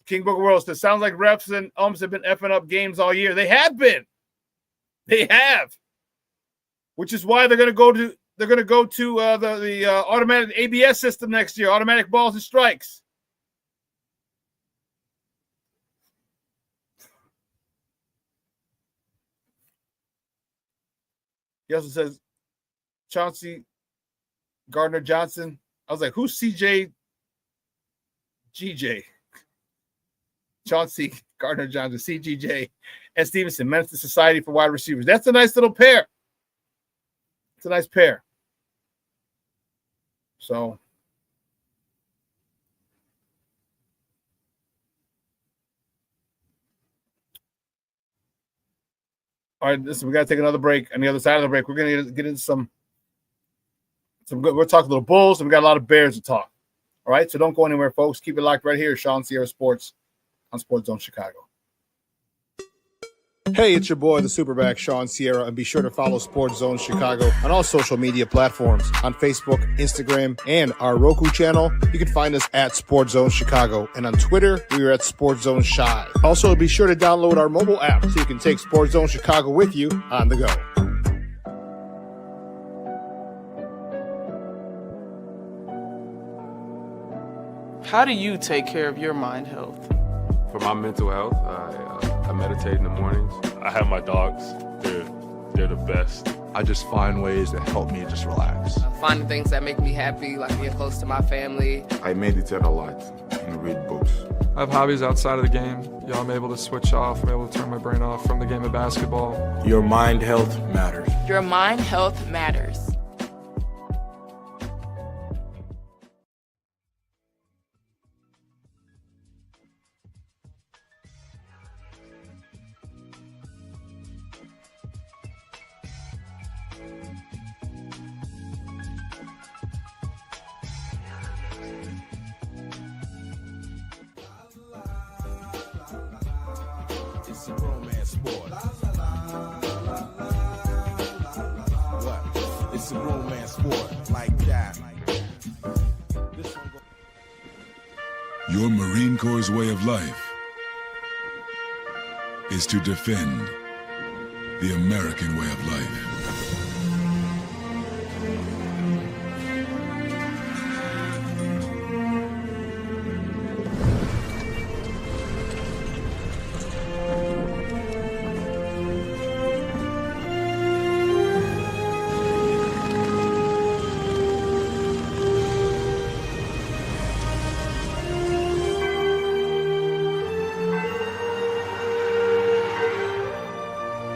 King Booker World says, sounds like refs and umps have been effing up games all year. They have been. They have. Which is why they're going to go to the automatic ABS system next year, automatic balls and strikes. He also says, Chauncey Gardner Johnson. I was like, who's CJ GJ? Chauncey Gardner Johnson, CGJ, and Stevenson, Menace to Society for wide receivers. That's a nice little pair. It's a nice pair. So, all right, listen, we got to take another break. On the other side of the break, we're going to get into some good. We're talking a little Bulls, and we got a lot of Bears to talk. All right, so don't go anywhere, folks. Keep it locked right here, Shawn Sierra Sports on Sports Zone Chicago. Hey, it's your boy, the SuperBack, Shawn Sierra, and be sure to follow Sports Zone Chicago on all social media platforms, on Facebook, Instagram, and our Roku channel. You can find us at Sports Zone Chicago, and on Twitter, we are at Sports Zone Shy. Also, be sure to download our mobile app so you can take Sports Zone Chicago with you on the go. How do you take care of your mind health? For my mental health, I meditate in the mornings. I have my dogs. They're the best. I just find ways that help me just relax. Finding things that make me happy, like being close to my family. I meditate a lot and read books. I have hobbies outside of the game. I'm able to switch off. I'm able to turn my brain off from the game of basketball. Your mind health matters. Your mind health matters. It's a romance sport. What? It's a romance sport like that. Your Marine Corps' way of life is to defend the American way of life.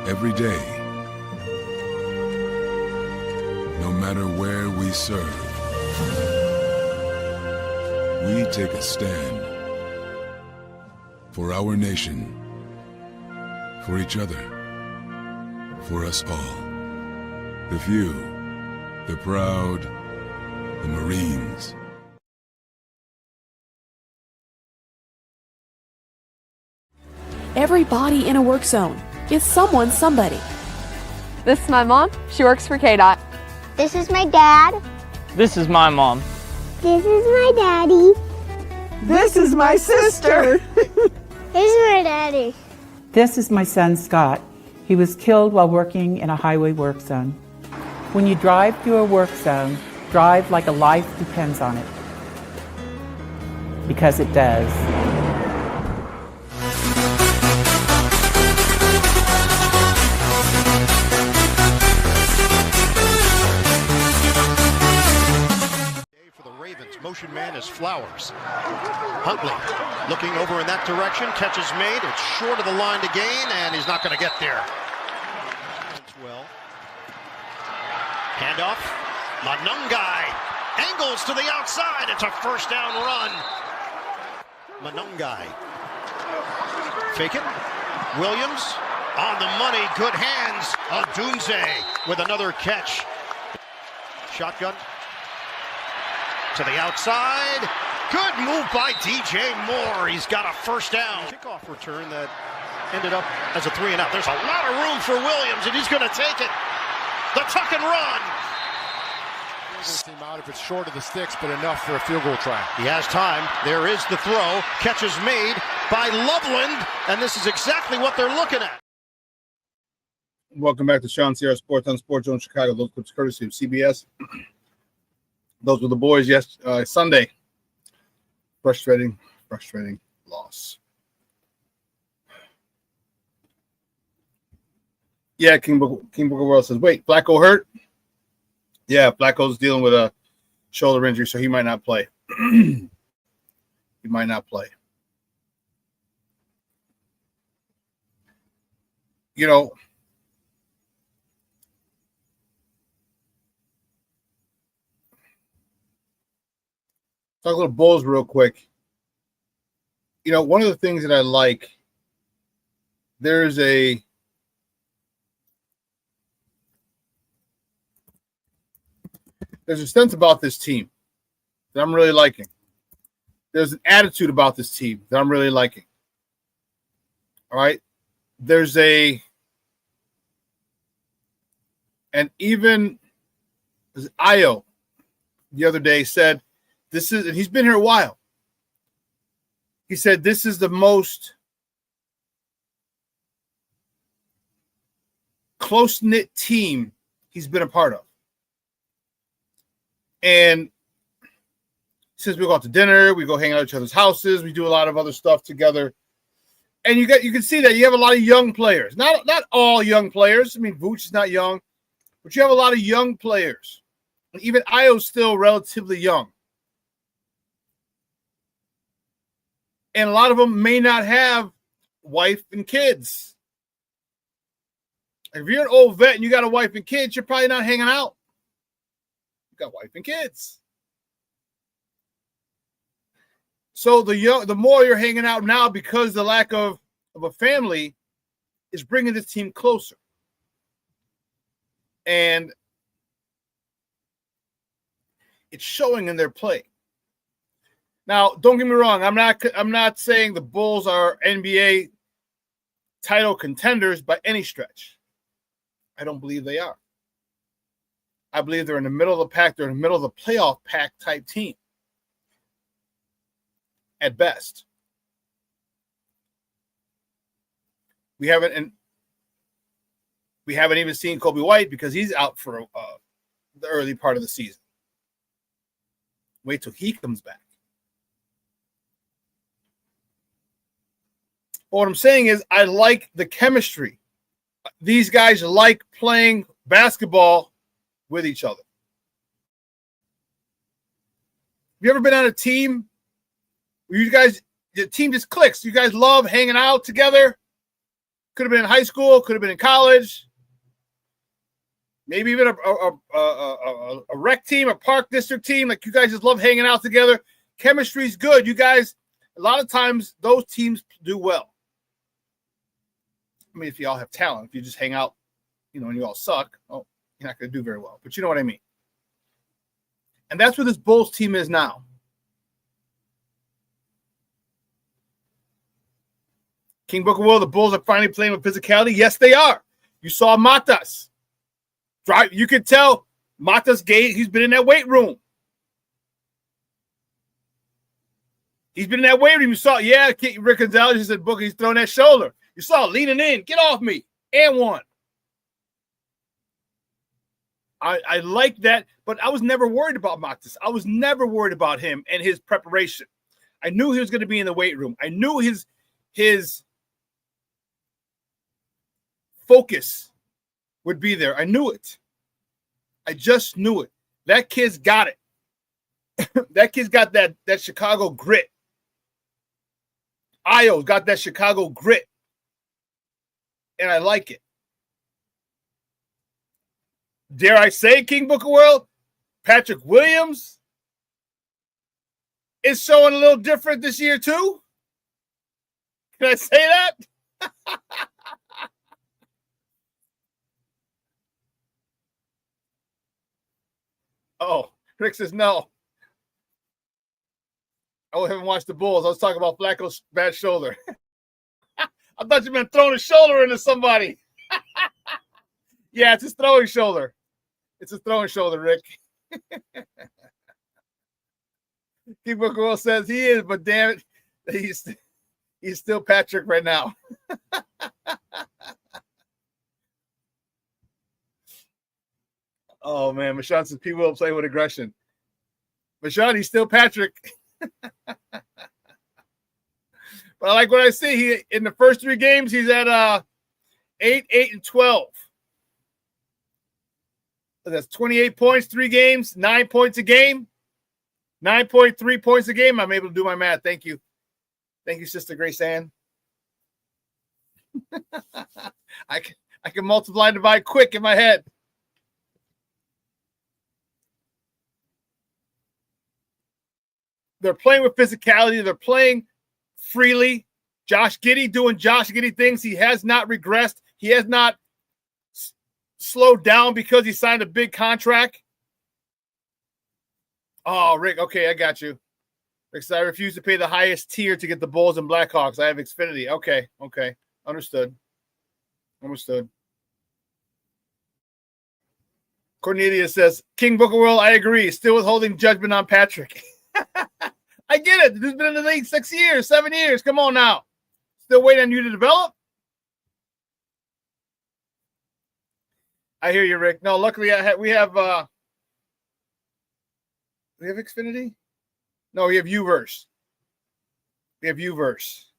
Every day, no matter where we serve, we take a stand for our nation, for each other, for us all. The few, the proud, the Marines. Every body in a work zone is someone's somebody. This is my mom. She works for KDOT. This is my dad. This is my mom. This is my daddy. This is my sister. This is my daddy. This is my son, Scott. He was killed while working in a highway work zone. When you drive through a work zone, drive like a life depends on it. Because it does. Motion man is Flowers. Huntley looking over in that direction. Catch is made. It's short of the line to gain, and he's not going to get there. Well. Handoff. Manungai angles to the outside. It's a first down run. Manungai. Fake it. Williams on the money. Good hands. Odunze with another catch. Shotgun. To the outside. Good move by DJ Moore. He's got a first down. Kickoff return that ended up as a 3-and-out. There's a lot of room for Williams, and he's going to take it. The tuck and run. Team out if it's short of the sticks, but enough for a field goal try. He has time. There is the throw. Catch is made by Loveland, and this is exactly what they're looking at. Welcome back to ShawnSierraSports on Sports Zone Chicago. Those clips courtesy of CBS. Those were the boys Sunday. Frustrating loss. Yeah, King Booker World says, wait, Flacco hurt? Yeah, Flacco's dealing with a shoulder injury, so he might not play. He might not play. You know, talk a little Bulls real quick. You know, one of the things that I like, there's a sense about this team that I'm really liking. There's an attitude about this team that I'm really liking. All right? there's and even Io the other day said, and he's been here a while. He said, this is the most close-knit team he's been a part of. And since we go out to dinner, we go hang out at each other's houses, we do a lot of other stuff together. And you can see that you have a lot of young players. Not all young players. I mean, Vooch is not young, but you have a lot of young players. And even Io's still relatively young. And a lot of them may not have wife and kids. If you're an old vet and you got a wife and kids, you're probably not hanging out. You got wife and kids. So the more you're hanging out now, because the lack of a family is bringing this team closer. And it's showing in their play. Now, don't get me wrong. I'm not saying the Bulls are NBA title contenders by any stretch. I don't believe they are. I believe they're in the middle of the pack. They're in the middle of the playoff pack type team at best. We haven't even seen Kobe White because he's out for the early part of the season. Wait till he comes back. But what I'm saying is I like the chemistry. These guys like playing basketball with each other. Have you ever been on a team where the team just clicks? You guys love hanging out together. Could have been in high school, could have been in college. Maybe even a rec team, a park district team. Like, you guys just love hanging out together. Chemistry's good. You guys, a lot of times, those teams do well. I mean, if you all have talent, if you just hang out, and you all suck, you're not going to do very well. But you know what I mean. And that's what this Bulls team is now. King Booker Will, the Bulls are finally playing with physicality. Yes, they are. You saw Matas. You could tell Matas he's been in that weight room. He's been in that weight room. You saw, Rick Gonzalez said, Booker, he's throwing that shoulder. You saw leaning in. Get off me. And one. I like that, but I was never worried about Matas. I was never worried about him and his preparation. I knew he was going to be in the weight room. I knew his focus would be there. I knew it. I just knew it. That kid's got it. That kid's got that Chicago grit. Io's got that Chicago grit. And I like it. Dare I say, King Booker World, Patrick Williams is showing a little different this year too? Can I say that? Oh, Rick says no. I haven't watched the Bulls. I was talking about Flacco's bad shoulder. I thought you meant throwing a shoulder into somebody. Yeah, it's his throwing shoulder. It's a throwing shoulder, Rick. King Booker Will says he is, but damn it, he's still Patrick right now. Oh, man. Mashawn says people will play with aggression. Mashawn, he's still Patrick. But I like what I see. He in the first 3 games, he's at 8, 8, and 12. So that's 28 points, 3 games, 9 points a game, 9.3 points a game. I'm able to do my math. Thank you. Thank you, Sister Grace Ann. I can multiply and divide quick in my head. They're playing with physicality. They're playing freely. Josh Giddey doing Josh Giddey things. He has not regressed. He has not slowed down because he signed a big contract. Oh, Rick. Okay, I got you. Rick said, I refuse to pay the highest tier to get the Bulls and Blackhawks. I have Xfinity. Okay. Understood. Understood. Cornelius says, King Booker Will, I agree. Still withholding judgment on Patrick. I get it. This has been in the league 6 years, 7 years. Come on now. Still waiting on you to develop? I hear you, Rick. No, luckily we have Xfinity? No, we have Uverse.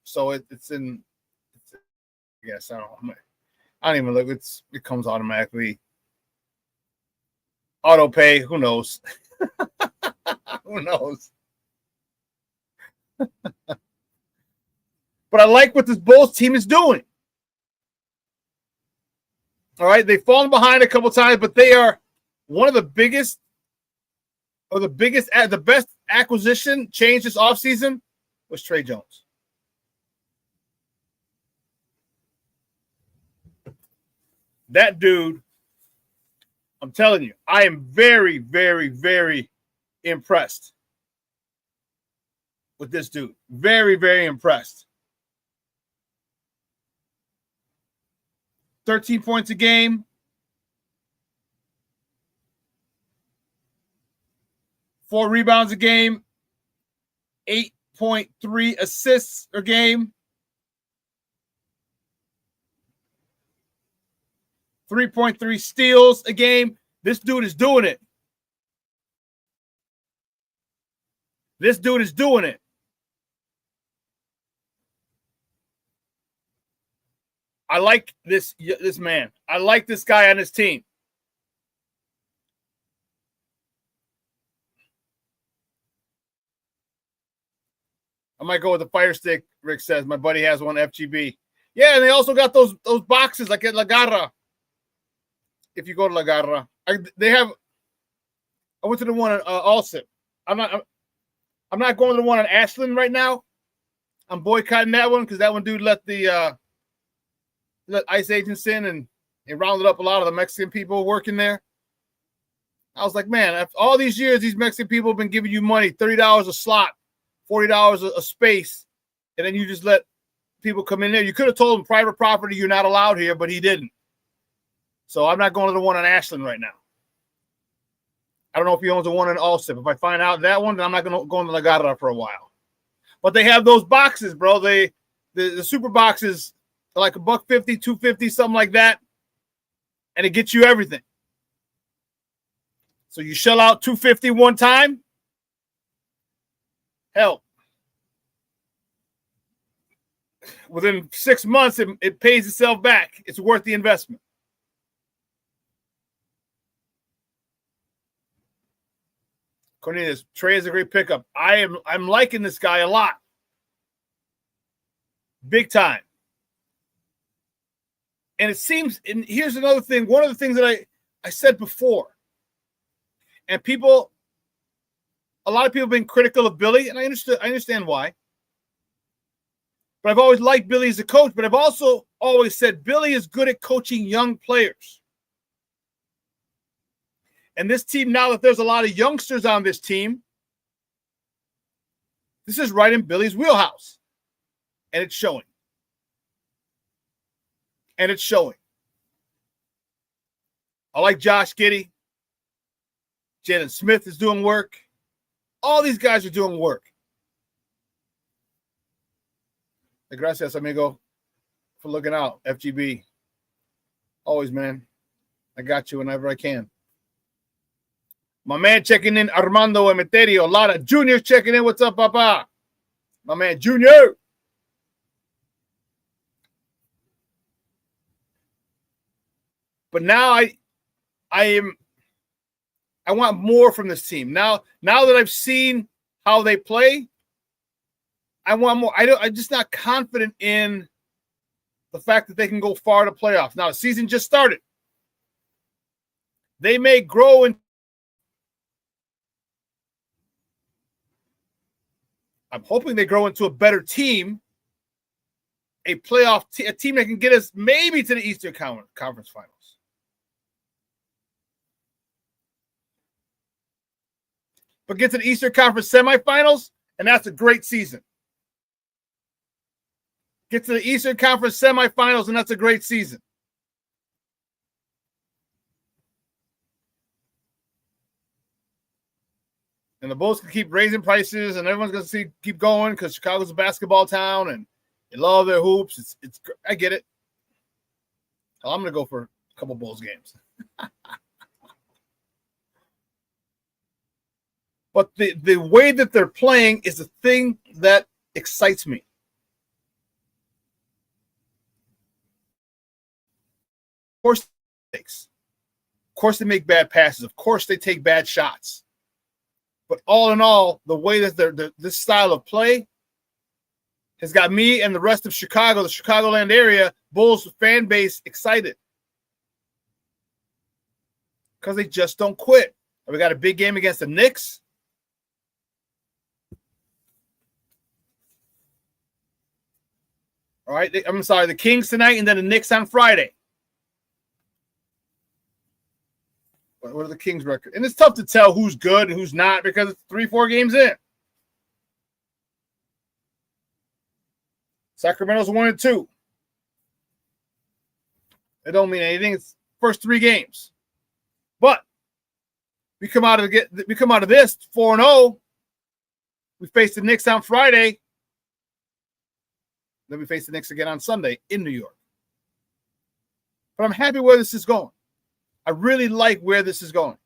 So it's in, yes, I don't even look. It comes automatically. Auto pay, who knows? Who knows? But I like what this Bulls team is doing. All right, they've fallen behind a couple times, but they are one of the biggest, or the best acquisition change this offseason was Trey Jones. That dude, I'm telling you, I am very, very, very impressed with this dude. Very, very impressed. 13 points a game. 4 rebounds a game. 8.3 assists a game. 3.3 steals a game. This dude is doing it. This dude is doing it. I like this man. I like this guy on his team. I might go with the Fire Stick, Rick says. My buddy has one, FGB. Yeah, and they also got those boxes like at La Garra. If you go to La Garra. I went to the one at Allsip. I'm not going to the one on Ashland right now. I'm boycotting that one because that one dude let ICE agents in and rounded up a lot of the Mexican people working there. I was like, man, after all these years, these Mexican people have been giving you money, $30 a slot, $40 a space, and then you just let people come in there. You could have told them private property, you're not allowed here, but he didn't. So I'm not going to the one on Ashland right now. I don't know if he owns the one in Allsip. If I find out that one, then I'm not going to go into La Garra for a while. But they have those boxes, bro. The super boxes are like $150, $250, something like that, and it gets you everything. So you shell out $250 one time. Hell, within 6 months, it pays itself back. It's worth the investment. Cornelius, Trey is a great pickup. I'm liking this guy a lot. Big time. And it seems, and here's another thing, one of the things that I said before, and a lot of people have been critical of Billy, and I understand why. But I've always liked Billy as a coach, but I've also always said Billy is good at coaching young players. And this team, now that there's a lot of youngsters on this team, this is right in Billy's wheelhouse. And it's showing. And it's showing. I like Josh Giddey. Jalen Smith is doing work. All these guys are doing work. Gracias, amigo, for looking out. FGB. Always, man. I got you whenever I can. My man checking in, Armando Emeterio. Lara Jr. checking in. What's up, Papa? My man, Junior. But now I want more from this team. Now that I've seen how they play, I want more. I'm just not confident in the fact that they can go far to playoffs. Now, the season just started. They may grow in. I'm hoping they grow into a better team, a playoff a team that can get us maybe to the Eastern Conference Finals. But get to the Eastern Conference semifinals, and that's a great season. Get to the Eastern Conference semifinals, and that's a great season. And the Bulls can keep raising prices, and everyone's going to keep going because Chicago's a basketball town, and they love their hoops. It's I get it. I'm going to go for a couple Bulls games. But the way that they're playing is the thing that excites me. Of course they make bad passes. Of course they take bad shots. But all in all, the way that this style of play has got me and the rest of Chicago, the Chicagoland area, Bulls fan base excited. Because they just don't quit. We got a big game against the Knicks. All right, I'm sorry, the Kings tonight and then the Knicks on Friday. What are the Kings' record? And it's tough to tell who's good and who's not because it's 3-4 games in. Sacramento's 1-2. It don't mean anything. It's first 3 games. But we come out of this 4-0. We face the Knicks on Friday. Then we face the Knicks again on Sunday in New York. But I'm happy where this is going. I really like where this is going.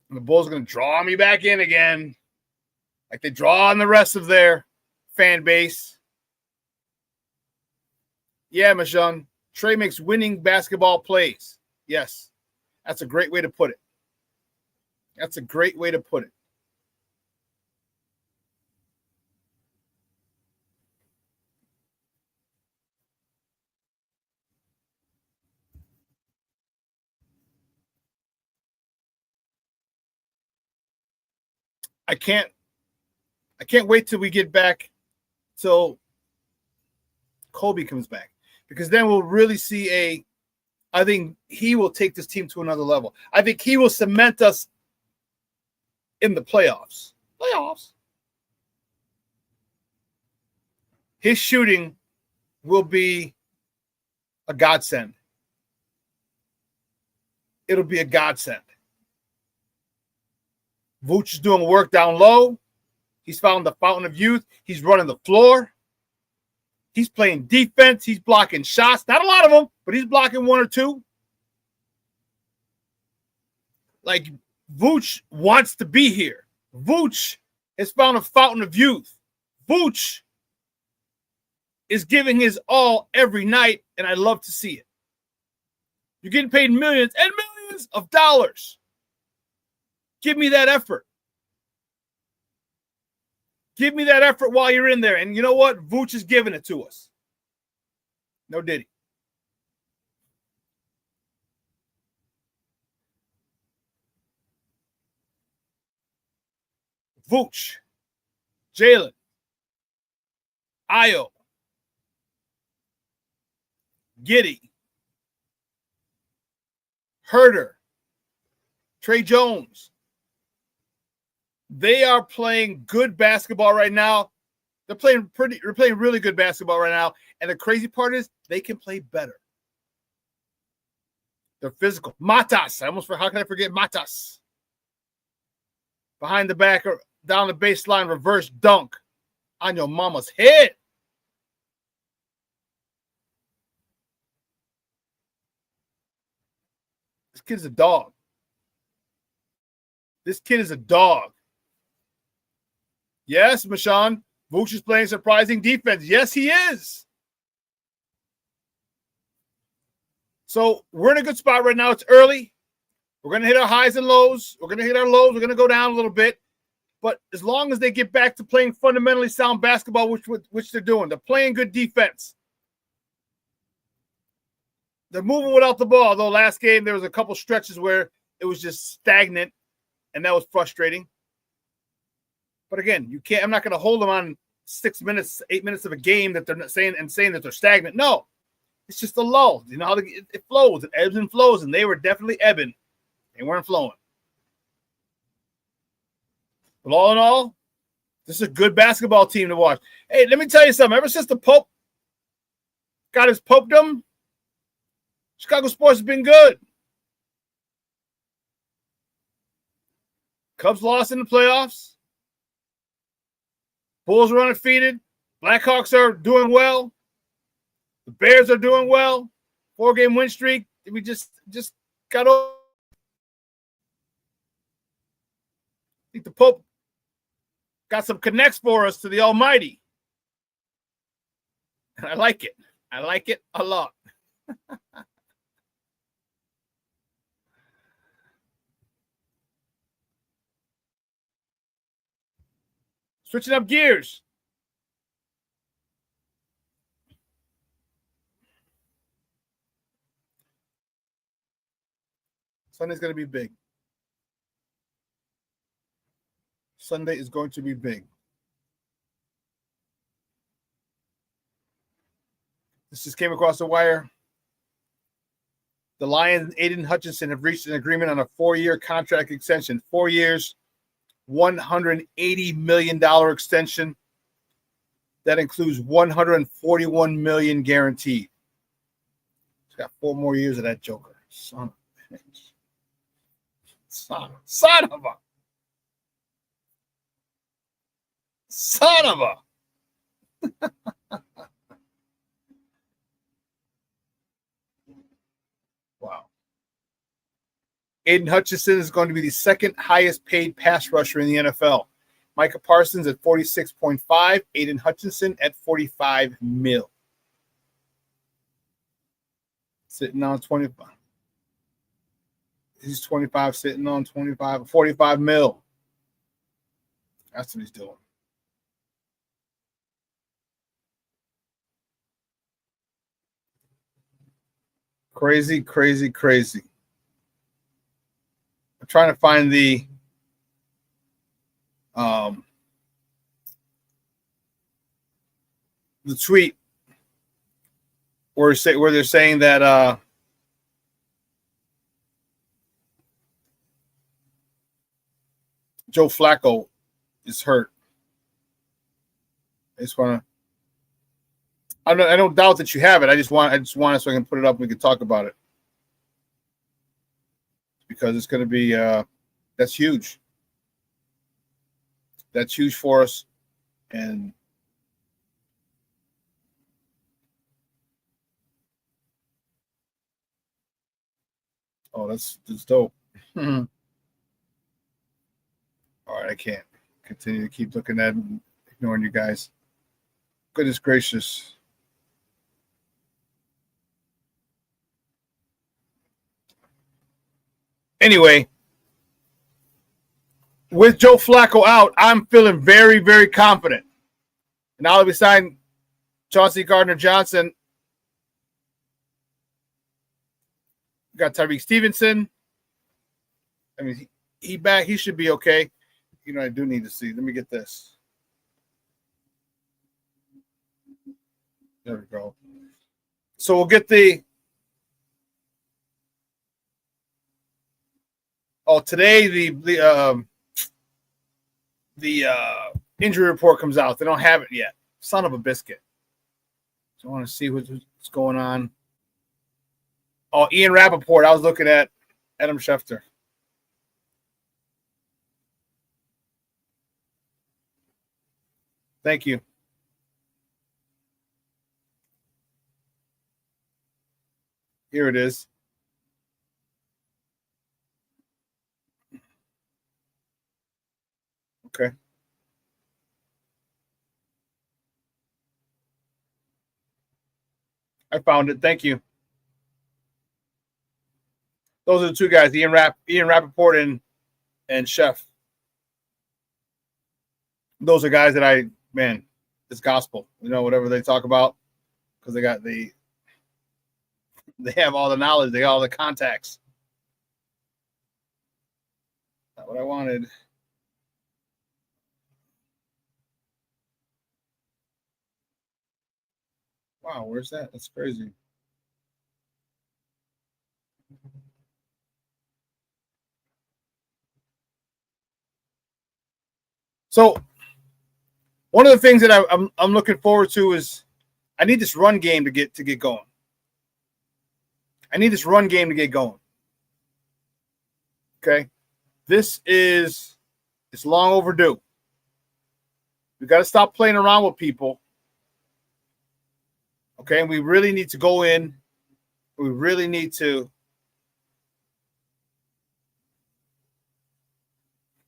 And the Bulls are going to draw me back in again, like they draw on the rest of their fan base. Yeah, Mashawn, Trey makes winning basketball plays. Yes, that's a great way to put it. That's a great way to put it. I can't wait till we get back till Kobe comes back, because then we'll really see I think he will take this team to another level. I think he will cement us in the playoffs. His shooting will be a godsend. It'll be a godsend. Vooch is doing work down low. He's found the fountain of youth. He's running the floor. He's playing defense. He's blocking shots. Not a lot of them, but he's blocking 1 or 2. Like, Vooch wants to be here. Vooch has found a fountain of youth. Vooch is giving his all every night, and I love to see it. You're getting paid millions and millions of dollars. Give me that effort. Give me that effort while you're in there. And you know what? Vooch is giving it to us. No diddy. Vooch, Jalen, Ayo, Giddey, Herter, Trey Jones. They are playing good basketball right now. They're playing really good basketball right now. And the crazy part is they can play better. They're physical. Matas. How can I forget Matas? Behind the back or down the baseline, reverse dunk on your mama's head. This kid is a dog. This kid is a dog. Yes, Mashawn, Vooch is playing surprising defense. Yes, he is. So we're in a good spot right now. It's early. We're going to hit our highs and lows. We're going to hit our lows. We're going to go down a little bit. But as long as they get back to playing fundamentally sound basketball, which they're doing, they're playing good defense. They're moving without the ball. Although last game there was a couple stretches where it was just stagnant, and that was frustrating. But again, I'm not going to hold them on 6 minutes, 8 minutes of a game that they're not saying that they're stagnant. No, it's just a lull. You know how it flows. It ebbs and flows, and they were definitely ebbing. They weren't flowing. But all in all, this is a good basketball team to watch. Hey, let me tell you something. Ever since the Pope got his popedom, Chicago sports has been good. Cubs lost in the playoffs. Bulls are undefeated. Blackhawks are doing well. The Bears are doing well. 4-game win streak. We just got over. I think the Pope got some connects for us to the Almighty. And I like it. I like it a lot. Switching up gears. Sunday's going to be big. Sunday is going to be big. This just came across the wire. The Lions and Aiden Hutchinson have reached an agreement on a 4-year contract extension. 4 years, $180 million extension. That includes $141 million guaranteed. He's got 4 more years of that joker. Son of a bitch. Son of a. Son of a. Wow. Aiden Hutchinson is going to be the second highest paid pass rusher in the NFL. Micah Parsons at 46.5, Aiden Hutchinson at 45 mil. Sitting on 25. He's 25, sitting on 25, 45 mil. That's what he's doing. Crazy, crazy, crazy. I'm trying to find the tweet where they're saying that Joe Flacco is hurt. I just want to. I don't doubt that you have it. I just want it so I can put it up and we can talk about it, because it's going to be that's huge. That's huge for us, and that's dope. All right, I can't continue to keep looking at and ignoring you guys. Goodness gracious. Anyway, with Joe Flacco out, I'm feeling very, very confident. And now that we signed Chauncey Gardner-Johnson, we got Tyreek Stevenson. I mean, he back. He should be okay. You know, I do need to see. Let me get this. There we go. So we'll get the. Today the injury report comes out. They don't have it yet. Son of a biscuit. So I want to see what's going on. Oh, Ian Rappaport. I was looking at Adam Schefter. Thank you. Here it is. Okay. I found it. Thank you. Those are the two guys, Ian Rappaport and Chef. Those are guys that it's gospel. You know, whatever they talk about, because they have all the knowledge, they got all the contacts. Not what I wanted. Wow, where's that? That's crazy. So, one of the things that I'm looking forward to is I need this run game to get going. I need this run game to get going. Okay, this is It's long overdue. We got to stop playing around with people. Okay, and we really need to go in. We really need to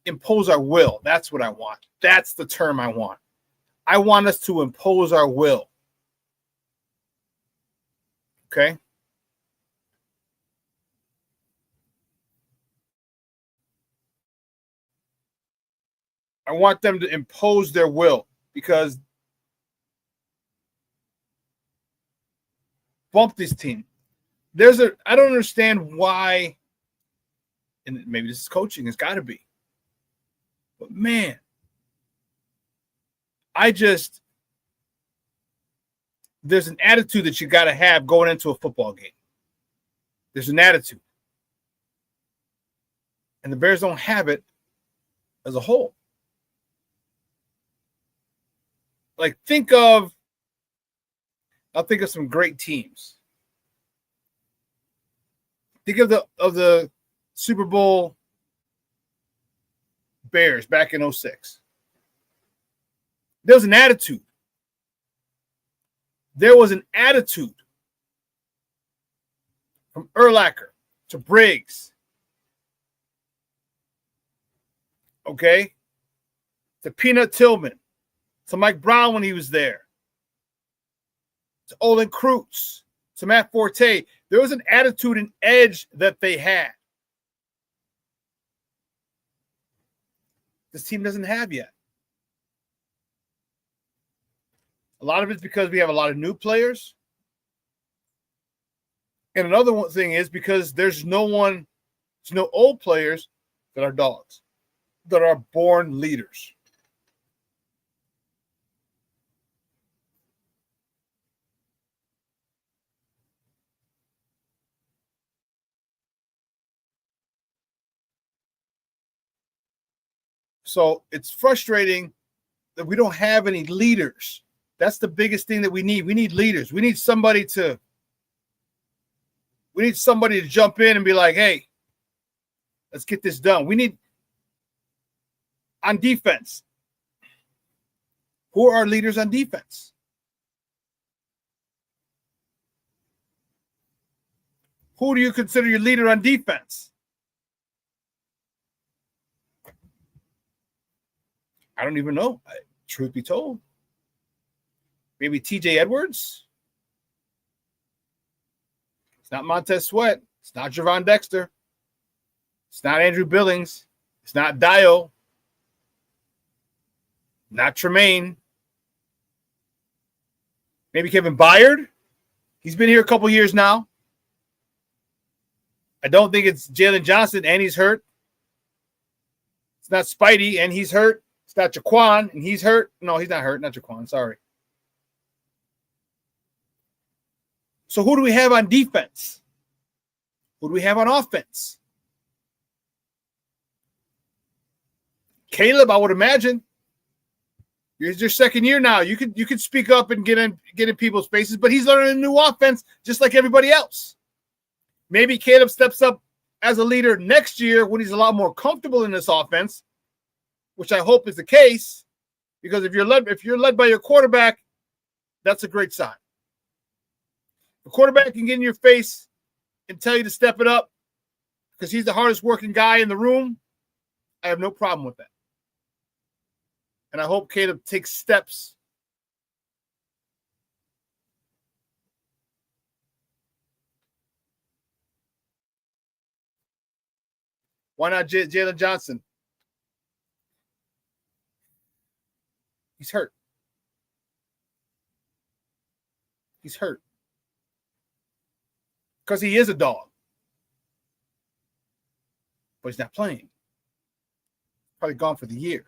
impose our will. That's what I want. That's the term I want. I want us to impose our will. Okay? I want them to impose their will because bump this team. I don't understand why, and maybe this is coaching, it's got to be. But man, there's an attitude that you got to have going into a football game. There's an attitude. And the Bears don't have it as a whole. Like, I'll think of some great teams. Think of the Super Bowl Bears back in 2006. There was an attitude. There was an attitude from Urlacher to Briggs, okay, to Peanut Tillman, to Mike Brown when he was there, to Olin Kreutz, to Matt Forte. There was an attitude and edge that they had. This team doesn't have yet. A lot of it's because we have a lot of new players. And another one thing is because there's no old players that are dogs, that are born leaders. So it's frustrating that we don't have any leaders. That's the biggest thing that we need. We need leaders. We need somebody to jump in and be like, hey, let's get this done. We need on defense. Who are our leaders on defense? Who do you consider your leader on defense? I don't even know. Truth be told. Maybe TJ Edwards. It's not Montez Sweat. It's not Gervon Dexter. It's not Andrew Billings. It's not Dio. Not Tremaine. Maybe Kevin Byard. He's been here a couple years now. I don't think it's Jalen Johnson, and he's hurt. It's not Spidey, and he's hurt. It's not Jaquan, and he's hurt. No, he's not hurt. Not Jaquan. Sorry. So who do we have on defense? Who do we have on offense? Caleb, I would imagine. It's your second year now. You could speak up and get in people's faces, but he's learning a new offense just like everybody else. Maybe Caleb steps up as a leader next year when he's a lot more comfortable in this offense, which I hope is the case, because if you're led by your quarterback, that's a great sign. The quarterback can get in your face and tell you to step it up because he's the hardest working guy in the room. I have no problem with that. And I hope Caleb takes steps Why not Jalen Johnson? He's hurt. He's hurt. Because he is a dog. But he's not playing. Probably gone for the year.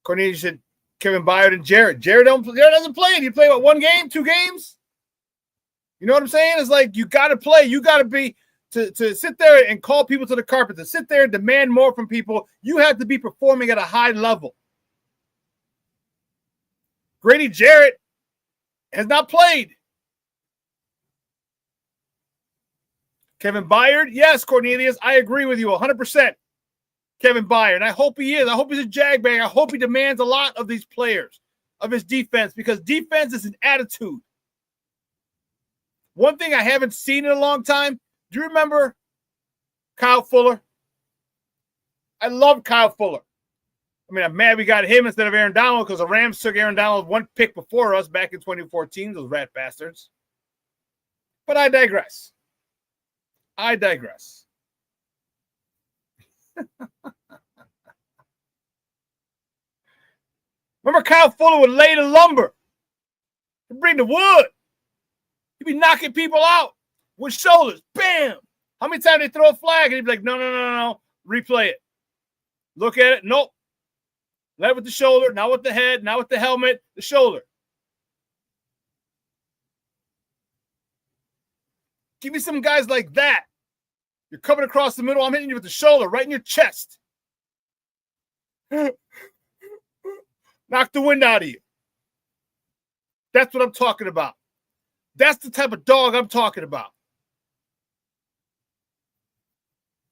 Cornelius said Kevin Byard and Jared. Jared doesn't play it. You play, what, 1 game, 2 games? You know what I'm saying? It's like you got to play. You got to be to sit there and call people to the carpet, to sit there and demand more from people. You have to be performing at a high level. Grady Jarrett has not played. Kevin Byard, yes, Cornelius, I agree with you 100%. Kevin Byard. I hope he is. I hope he's a jagbag. I hope he demands a lot of these players, of his defense, because defense is an attitude. One thing I haven't seen in a long time, do you remember Kyle Fuller? I love Kyle Fuller. I mean, I'm mad we got him instead of Aaron Donald because the Rams took Aaron Donald one pick before us back in 2014, those rat bastards. But I digress. Remember Kyle Fuller would lay the lumber. He'd bring the wood. He'd be knocking people out with shoulders. Bam! How many times they throw a flag and he'd be like, no. Replay it. Look at it. Nope. Led with the shoulder, not with the head, not with the helmet, the shoulder. Give me some guys like that. You're coming across the middle. I'm hitting you with the shoulder right in your chest. Knock the wind out of you. That's what I'm talking about. That's the type of dog I'm talking about.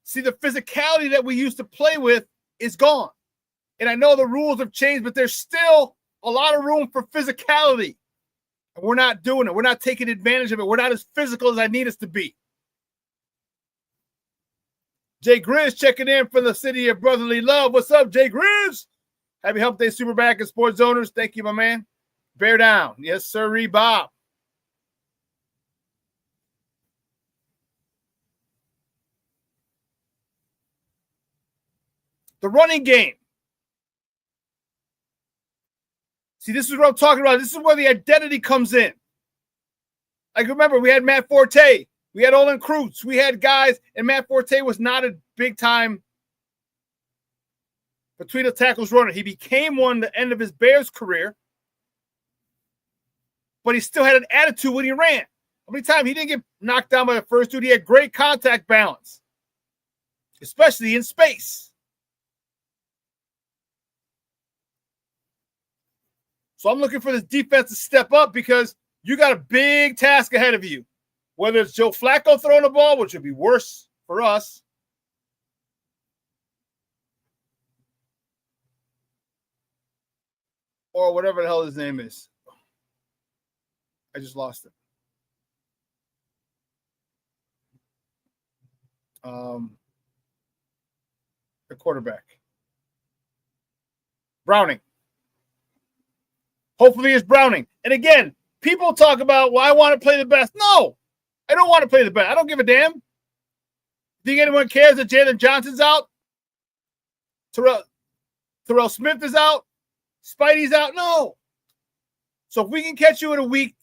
See, the physicality that we used to play with is gone. And I know the rules have changed, but there's still a lot of room for physicality. And we're not doing it. We're not taking advantage of it. We're not as physical as I need us to be. Jay Grizz checking in from the city of brotherly love. What's up, Jay Grizz? Happy Hump Day, SuperBack and Sports Owners. Thank you, my man. Bear down. Yes, sir, Bob. The running game. See, this is what I'm talking about. This is where the identity comes in. Like, remember, we had Matt Forte. We had Olin Kreutz. We had guys, and Matt Forte was not a big-time between the tackles runner. He became one at the end of his Bears career, but he still had an attitude when he ran. How many times he didn't get knocked down by the first dude? He had great contact balance, especially in space. So I'm looking for this defense to step up because you got a big task ahead of you. Whether it's Joe Flacco throwing the ball, which would be worse for us, or whatever the hell his name is. I just lost it. The quarterback. Browning. Hopefully it's Browning. And again, people talk about, well, I want to play the best. No, I don't want to play the best. I don't give a damn. Think anyone cares that Jalen Johnson's out? Terrell Smith is out? Spidey's out? No. So if we can catch you in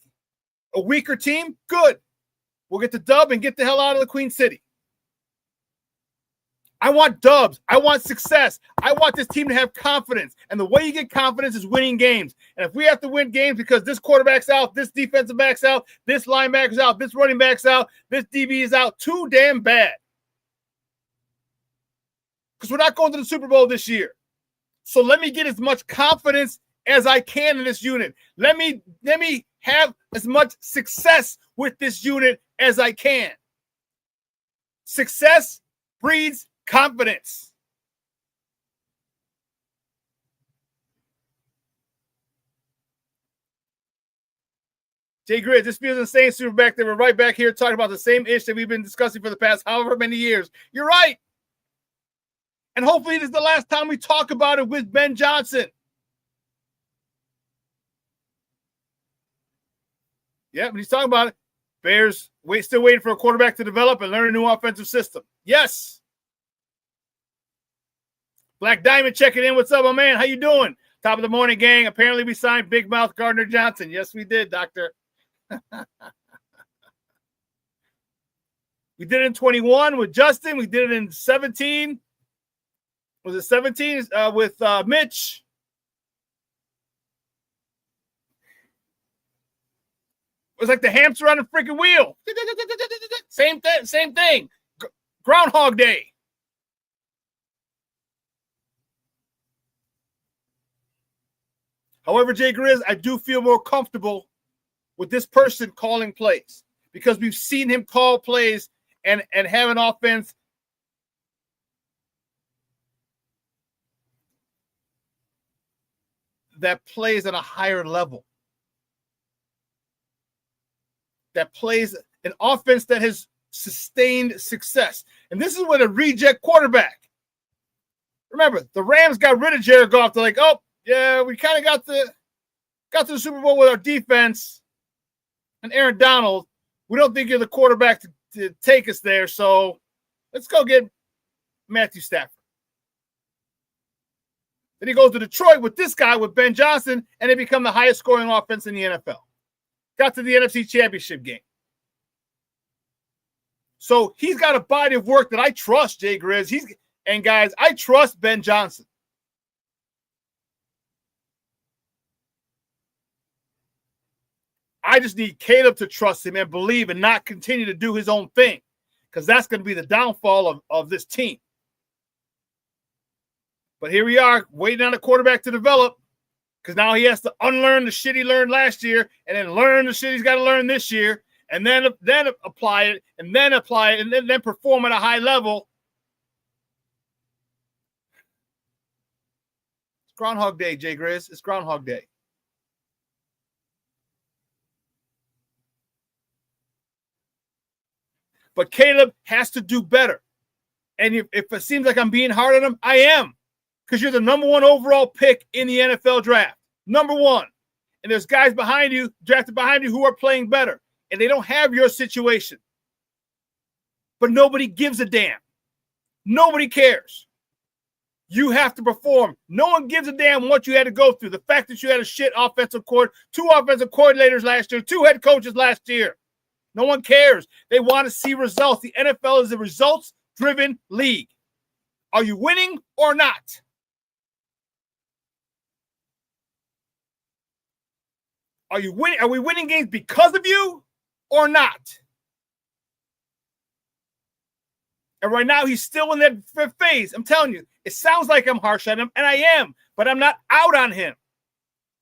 a weaker team, good. We'll get the dub and get the hell out of the Queen City. I want dubs. I want success. I want this team to have confidence. And the way you get confidence is winning games. And if we have to win games because this quarterback's out, this defensive back's out, this linebacker's out, this running back's out, this DB is out, too damn bad. Because we're not going to the Super Bowl this year. So let me get as much confidence as I can in this unit. Let me have as much success with this unit as I can. Success breeds confidence. Jay Grizz, this feels insane, SuperBack. They were right back here talking about the same ish that we've been discussing for the past however many years. You're right. And hopefully this is the last time we talk about it with Ben Johnson. Yeah, but he's talking about it. Bears still waiting for a quarterback to develop and learn a new offensive system. Yes. Black Diamond checking in. What's up, my man? How you doing? Top of the morning, gang. Apparently we signed Big Mouth Gardner Johnson. Yes, we did, doctor. We did it in 21 with Justin. We did it in 17. Was it 17 with Mitch? It was like the hamster on the freaking wheel. Same thing. Groundhog Day. However, Jay Grizz, I do feel more comfortable with this person calling plays because we've seen him call plays and have an offense that plays at a higher level. That plays an offense that has sustained success. And this is with a reject quarterback. Remember, the Rams got rid of Jared Goff. They're like, oh, yeah, we kind of got to the Super Bowl with our defense and Aaron Donald. We don't think you're the quarterback to take us there, so let's go get Matthew Stafford. Then he goes to Detroit with this guy, with Ben Johnson, and they become the highest scoring offense in the NFL. Got to the NFC Championship game. So he's got a body of work that I trust, Jay Grizz. And guys, I trust Ben Johnson. I just need Caleb to trust him and believe and not continue to do his own thing, because that's going to be the downfall of this team. But here we are, waiting on a quarterback to develop, because now he has to unlearn the shit he learned last year and then learn the shit he's got to learn this year, and then apply it, and then perform at a high level. It's Groundhog Day, Jay Grizz. It's Groundhog Day. But Caleb has to do better. And if it seems like I'm being hard on him, I am. Because you're the number 1 overall pick in the NFL draft. Number 1. And there's guys behind you, drafted behind you, who are playing better. And they don't have your situation. But nobody gives a damn. Nobody cares. You have to perform. No one gives a damn what you had to go through. The fact that you had a shit offensive court, 2 offensive coordinators last year, 2 head coaches last year. No one cares. They want to see results. The NFL is a results-driven league. Are you winning or not? Are you winning? Are we winning games because of you or not? And right now, he's still in that phase. I'm telling you, it sounds like I'm harsh on him, and I am, but I'm not out on him.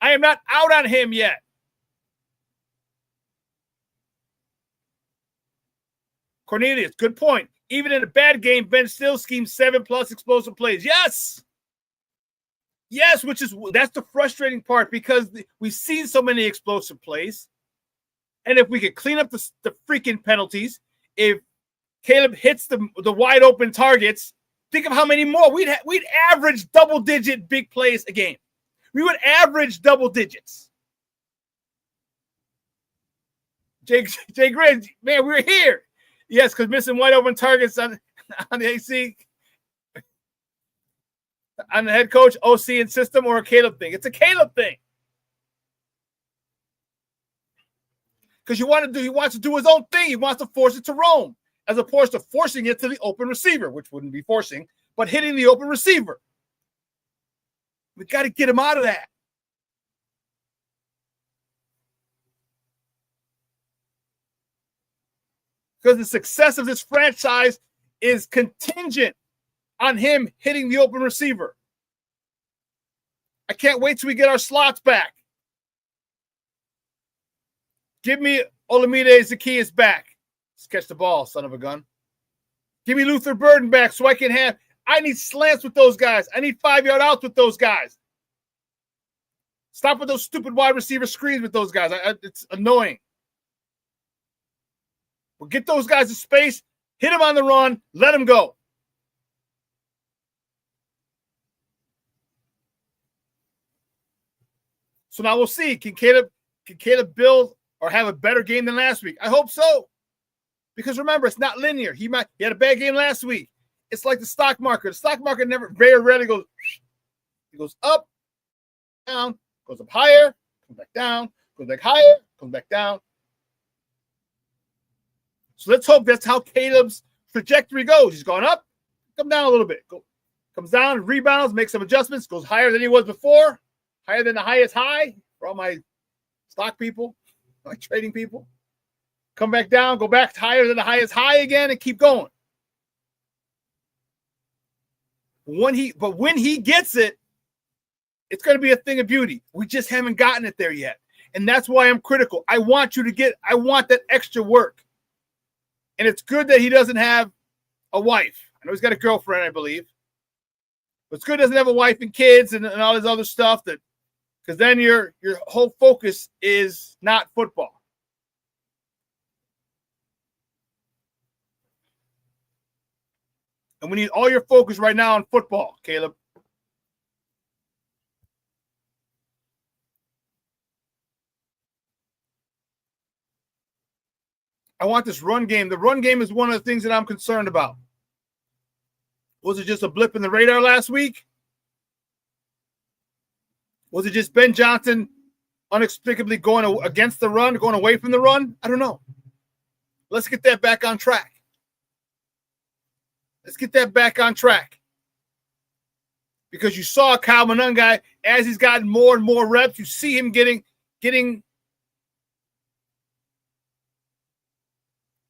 I am not out on him yet. Cornelius, good point. Even in a bad game, Ben still schemes 7+ explosive plays. Yes. Yes, that's the frustrating part, because we've seen so many explosive plays. And if we could clean up the freaking penalties, if Caleb hits the wide open targets, think of how many more. We'd average double-digit big plays a game. We would average double digits. Jay Grizz, man, we're here. Yes, because missing wide open targets on the AC, on the head coach, OC, and system, or a Caleb thing. It's a Caleb thing. Because he wants to do his own thing. He wants to force it to roam, as opposed to forcing it to the open receiver, which wouldn't be forcing, but hitting the open receiver. We got to get him out of that. Because the success of this franchise is contingent on him hitting the open receiver. I can't wait till we get our slots back. Give me Olamide Zaccheaus back. Let's catch the ball, son of a gun. Give me Luther Burden back so I need slants with those guys. I need 5-yard outs with those guys. Stop with those stupid wide receiver screens with those guys. It's annoying. We'll get those guys in space, hit them on the run, let them go. So now we'll see. Can Caleb build or have a better game than last week? I hope so. Because remember, it's not linear. He had a bad game last week. It's like the stock market. The stock market very rarely goes. It goes up, down, goes up higher, comes back down, goes back higher, comes back down. So let's hope that's how Caleb's trajectory goes. He's going up, come down a little bit. Comes down, rebounds, makes some adjustments, goes higher than he was before, higher than the highest high for all my stock people, my trading people. Come back down, go back higher than the highest high again, and keep going. When he gets it, it's going to be a thing of beauty. We just haven't gotten it there yet. And that's why I'm critical. I want that extra work. And it's good that he doesn't have a wife. I know he's got a girlfriend, I believe. But it's good he doesn't have a wife and kids and all this other stuff that because then your whole focus is not football. And we need all your focus right now on football, Caleb. I want this run game. The run game is one of the things that I'm concerned about. Was it just a blip in the radar last week? Was it just Ben Johnson inexplicably going against the run, going away from the run? I don't know. Let's get that back on track. Let's get that back on track. Because you saw Kyle Monangai, as he's gotten more and more reps, you see him getting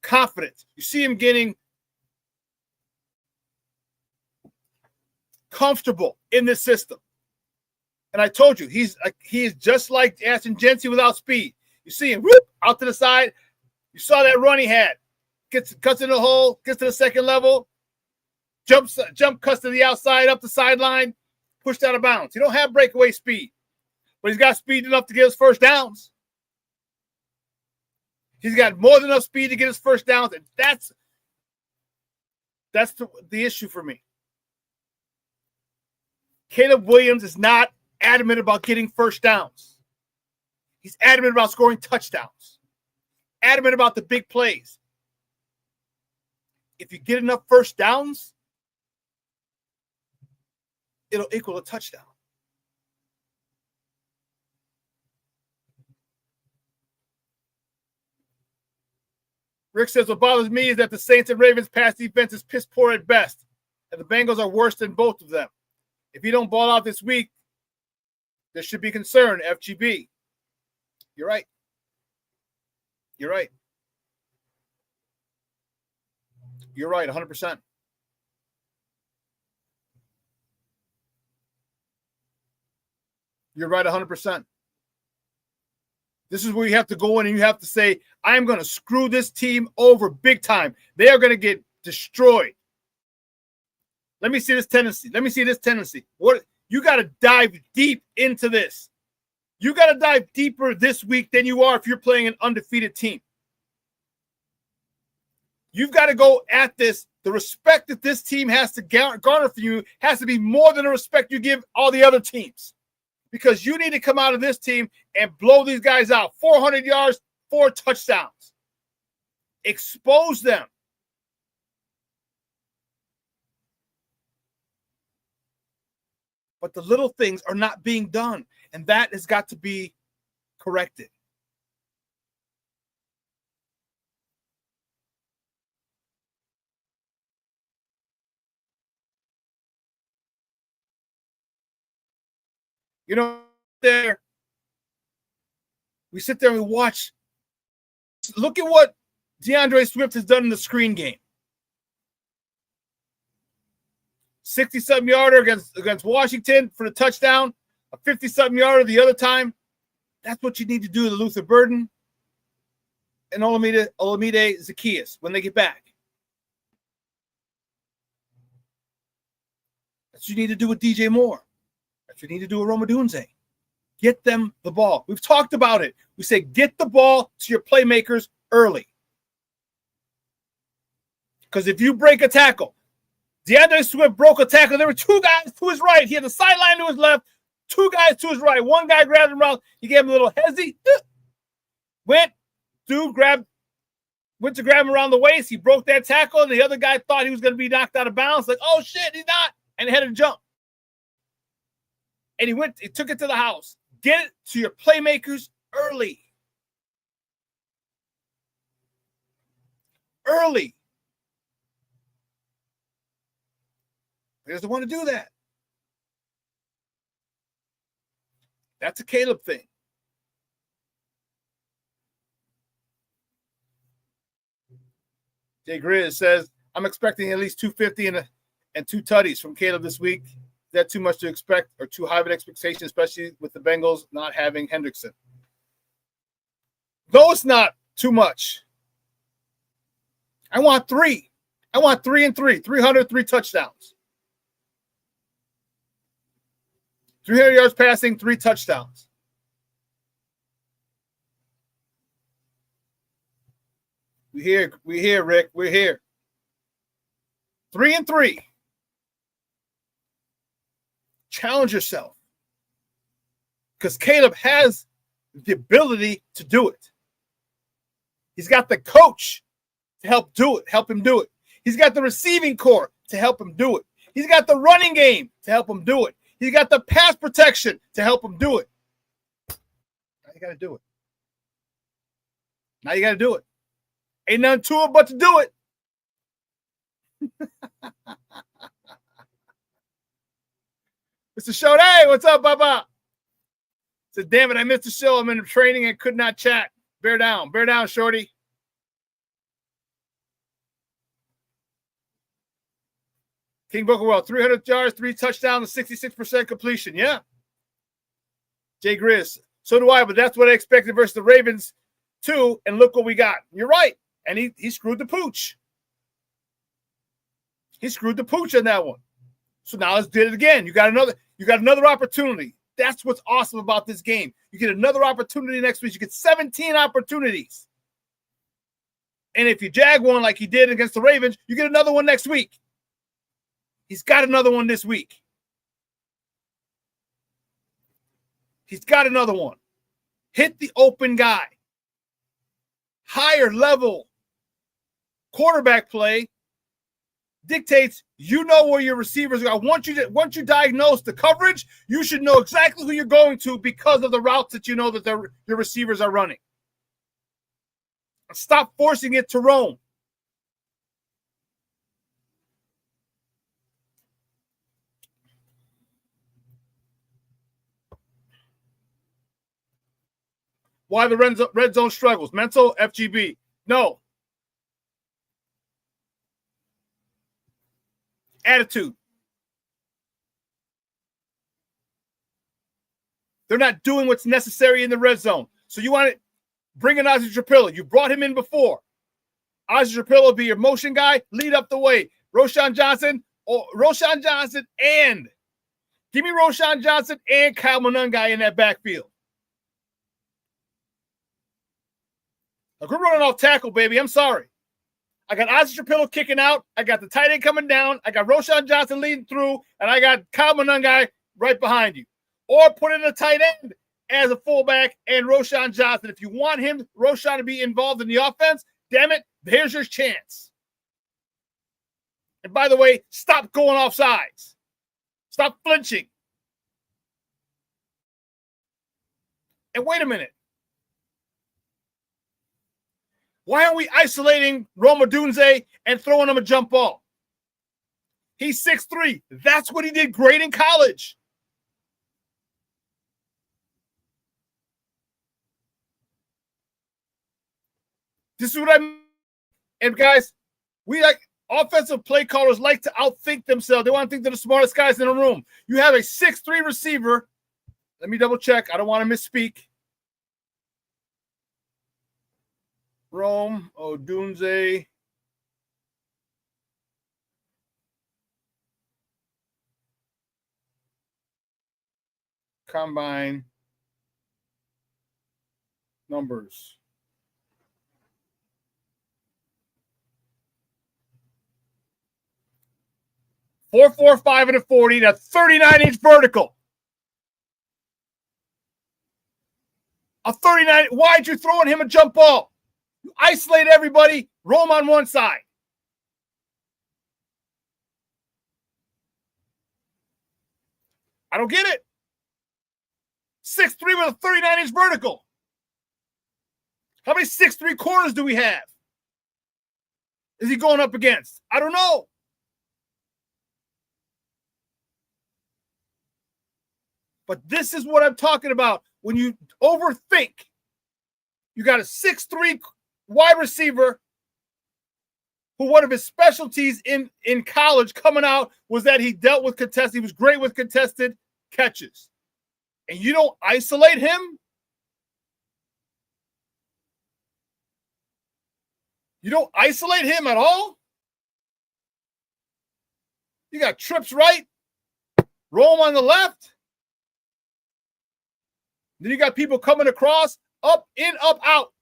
confidence. You see him getting comfortable in this system. And I told you, he is just like Ashton Jency without speed. You see him whoop, out to the side. You saw that run he had. Cuts in the hole, gets to the second level, jump cuts to the outside, up the sideline, pushed out of bounds. He don't have breakaway speed, but he's got speed enough to get his first downs. He's got more than enough speed to get his first downs, and that's the issue for me. Caleb Williams is not adamant about getting first downs. He's adamant about scoring touchdowns. Adamant about the big plays. If you get enough first downs, it'll equal a touchdown. Rick says, what bothers me is that the Saints and Ravens pass defense is piss poor at best, and the Bengals are worse than both of them. If you don't ball out this week, there should be concern, FGB. You're right. You're right. You're right, 100%. You're right, 100%. This is where you have to go in and you have to say, I'm going to screw this team over big time. They are going to get destroyed. Let me see this tendency. What you got to dive deep into this. You got to dive deeper this week than you are if you're playing an undefeated team. You've got to go at this. The respect that this team has to garner for you has to be more than the respect you give all the other teams. Because you need to come out of this team and blow these guys out. 400 yards, 4 touchdowns. Expose them. But the little things are not being done. And that has got to be corrected. You know, we sit there and we watch. Look at what DeAndre Swift has done in the screen game. 60-something yarder against Washington for the touchdown. A 50-something yarder the other time. That's what you need to do to Luther Burden and Olamide Zaccheaus when they get back. That's what you need to do with DJ Moore. That's what you need to do with Roma Dunze. Get them the ball. We've talked about it. We say get the ball to your playmakers early. Because if you break a tackle, DeAndre Swift broke a tackle. There were 2 guys to his right. He had the sideline to his left, 2 guys to his right. One guy grabbed him around. He gave him a little hezzy. Went to grab him around the waist. He broke that tackle, and the other guy thought he was going to be knocked out of bounds. Like, oh, shit, he's not. And he had to jump. And he took it to the house. Get it to your playmakers early. Early. He doesn't want to do that. That's a Caleb thing. Jay Grizz says, I'm expecting at least 250 and 2 tutties from Caleb this week. Is that too much to expect or too high of an expectation, especially with the Bengals not having Hendrickson? Though it's not too much. I want 3. I want 3 and 3. 300, 3 touchdowns. 300 yards passing, 3 touchdowns. We here, Rick. We're here. 3-3. Challenge yourself. Because Caleb has the ability to do it. He's got the coach to help him do it. He's got the receiving core to help him do it. He's got the running game to help him do it. He's got the pass protection to help him do it. Now you got to do it. Now you got to do it. Ain't nothing to it but to do it. Mr. Shawn, hey, what's up, Baba? Said, damn it, I missed the show. I'm in training and could not chat. Bear down, shorty. King Booker World, 300 yards, 3 touchdowns, 66% completion. Yeah. Jay Grizz, so do I, but that's what I expected versus the Ravens too. And look what we got. You're right. And he screwed the pooch. He screwed the pooch on that one. So now let's do it again. You got another opportunity. That's what's awesome about this game. You get another opportunity next week. You get 17 opportunities. And if you jag one like he did against the Ravens, you get another one next week. He's got another one this week. He's got another one. Hit the open guy. Higher level quarterback play dictates you know where your receivers are. Once you diagnose the coverage, you should know exactly who you're going to because of the routes that you know that your receivers are running. Stop forcing it to roam. Why the red zone struggles? Mental, FGB. No. Attitude. They're not doing what's necessary in the red zone. So you want to bring in Ozzie Trapilla. You brought him in before. Ozzie Trapilla will be your motion guy. Lead up the way. Roschon Johnson and give me Roschon Johnson and Kyle Monungai in that backfield. Like we're running off tackle, baby. I'm sorry. I got Ozzie Trapilla kicking out. I got the tight end coming down. I got Roschon Johnson leading through. And I got Kyle Monungai right behind you. Or put in a tight end as a fullback and Roschon Johnson. If you want Roschon to be involved in the offense, damn it, here's your chance. And by the way, stop going off sides. Stop flinching. And wait a minute. Why aren't we isolating Rome Odunze and throwing him a jump ball? He's 6'3". That's what he did great in college. This is what I mean. And guys, offensive play callers like to outthink themselves. They want to think they're the smartest guys in the room. You have a 6'3" receiver. Let me double check. I don't want to misspeak. Rome Odunze. Combine numbers. .445 and a 40. That's 39-inch vertical. A 39. Why'd you throwing him a jump ball? You isolate everybody, roam on one side. I don't get it. 6'3" with a 39-inch vertical. How many 6'3" corners do we have? Is he going up against? I don't know. But this is what I'm talking about. When you overthink, you got a 6'3" wide receiver who one of his specialties in college coming out was that he dealt with contested. He was great with contested catches. And you don't isolate him? You don't isolate him at all? You got trips right, roam on the left. Then you got people coming across, up, in, up, out.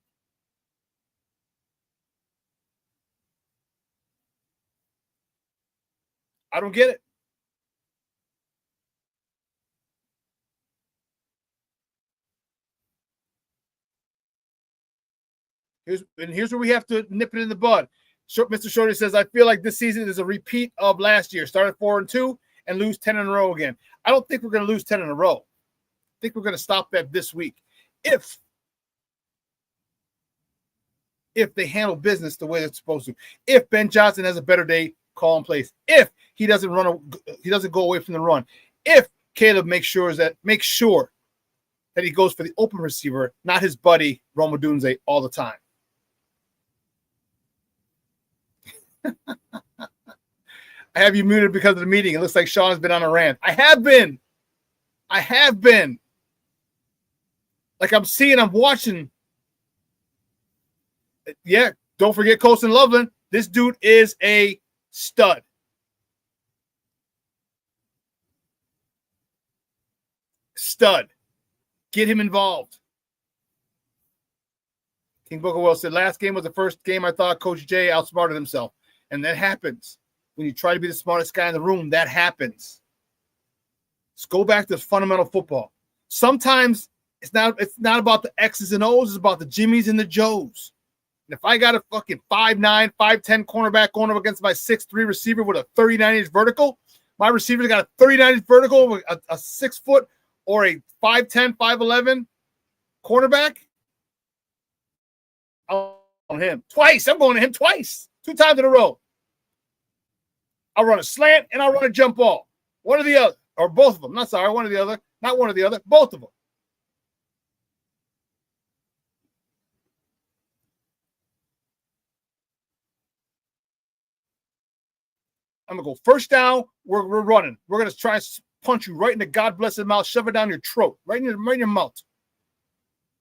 I don't get it. Here's where we have to nip it in the bud. Mr. Shorty says, I feel like this season is a repeat of last year. Started 4-2 and lose 10 in a row again. I don't think we're going to lose 10 in a row. I think we're going to stop that this week. If they handle business the way they're supposed to. If Ben Johnson has a better day, call in place. If he doesn't go away from the run. If Caleb makes sure that he goes for the open receiver, not his buddy Roma Dunze all the time. I have you muted because of the meeting. It looks like Shawn has been on a rant. I have been. Like I'm watching. Yeah, don't forget Colston Loveland. This dude is a stud. Get him involved. King Booker Will said, last game was the first game I thought Coach Jay outsmarted himself. And that happens. When you try to be the smartest guy in the room, that happens. Let's go back to fundamental football. Sometimes it's not about the X's and O's, it's about the Jimmies and the Joes. And if I got a fucking 5'9", 5'10" cornerback going up against my 6'3" receiver with a 39-inch vertical, my receiver's got a 39-inch vertical with a 6 foot or a 5'10", 5'11" cornerback, I'll on him twice. I'm going to him twice, 2 times in a row. I'll run a slant and I'll run a jump ball. One or the other, or both of them. One or the other. Not one or the other, both of them. I'm going to go first down. We're running. We're going to try and punch you right in the God-blessed mouth, shove it down your throat, right in your mouth.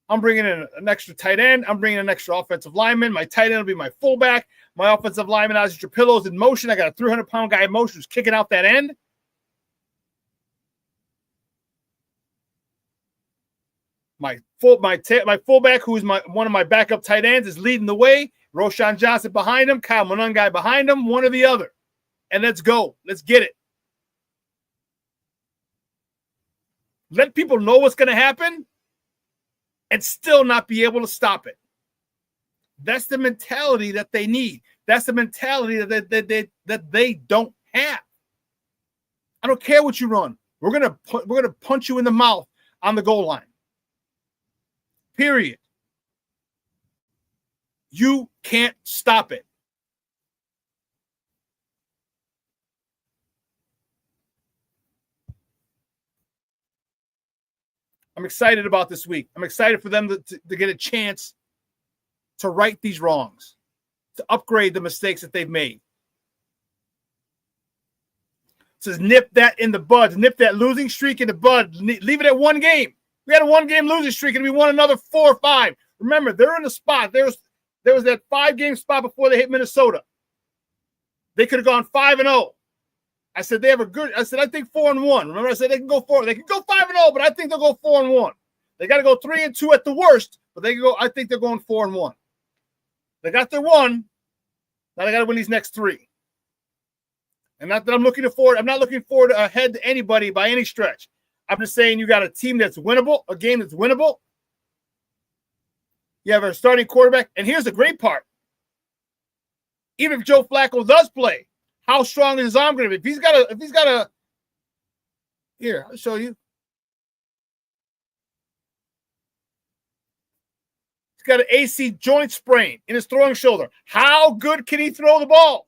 I'm bringing in an extra tight end. I'm bringing in an extra offensive lineman. My tight end will be my fullback. My offensive lineman, as your pillows in motion. I got a 300-pound guy in motion who's kicking out that end. My fullback, who's one of my backup tight ends, is leading the way. Roshan Johnson behind him. Kyle Monungai behind him. One or the other. And let's go. Let's get it. Let people know what's going to happen and still not be able to stop it. That's the mentality that they need. That's the mentality that they don't have. I don't care what you run. We're gonna punch you in the mouth on the goal line. Period. You can't stop it. I'm excited about this week. I'm excited for them to get a chance to right these wrongs, to upgrade the mistakes that they've made. It says nip that in the bud, nip that losing streak in the bud, leave it at 1 game. We had a 1-game losing streak and we won another 4 or 5. Remember, they're in the spot. There was that 5-game spot before they hit Minnesota. They could have gone 5-0. I said I think 4-1. Remember, I said they can go 5-0, but I think they'll go 4-1. They got to go 3-2 at the worst, but I think they're going 4-1. They got their 1. Now they got to win these next 3. And not that I'm not looking forward ahead to anybody by any stretch. I'm just saying you got a team that's winnable, a game that's winnable. You have a starting quarterback, and here's the great part. Even if Joe Flacco does play, how strong is his arm going to be? If he's got a, here, I'll show you. He's got an AC joint sprain in his throwing shoulder. How good can he throw the ball?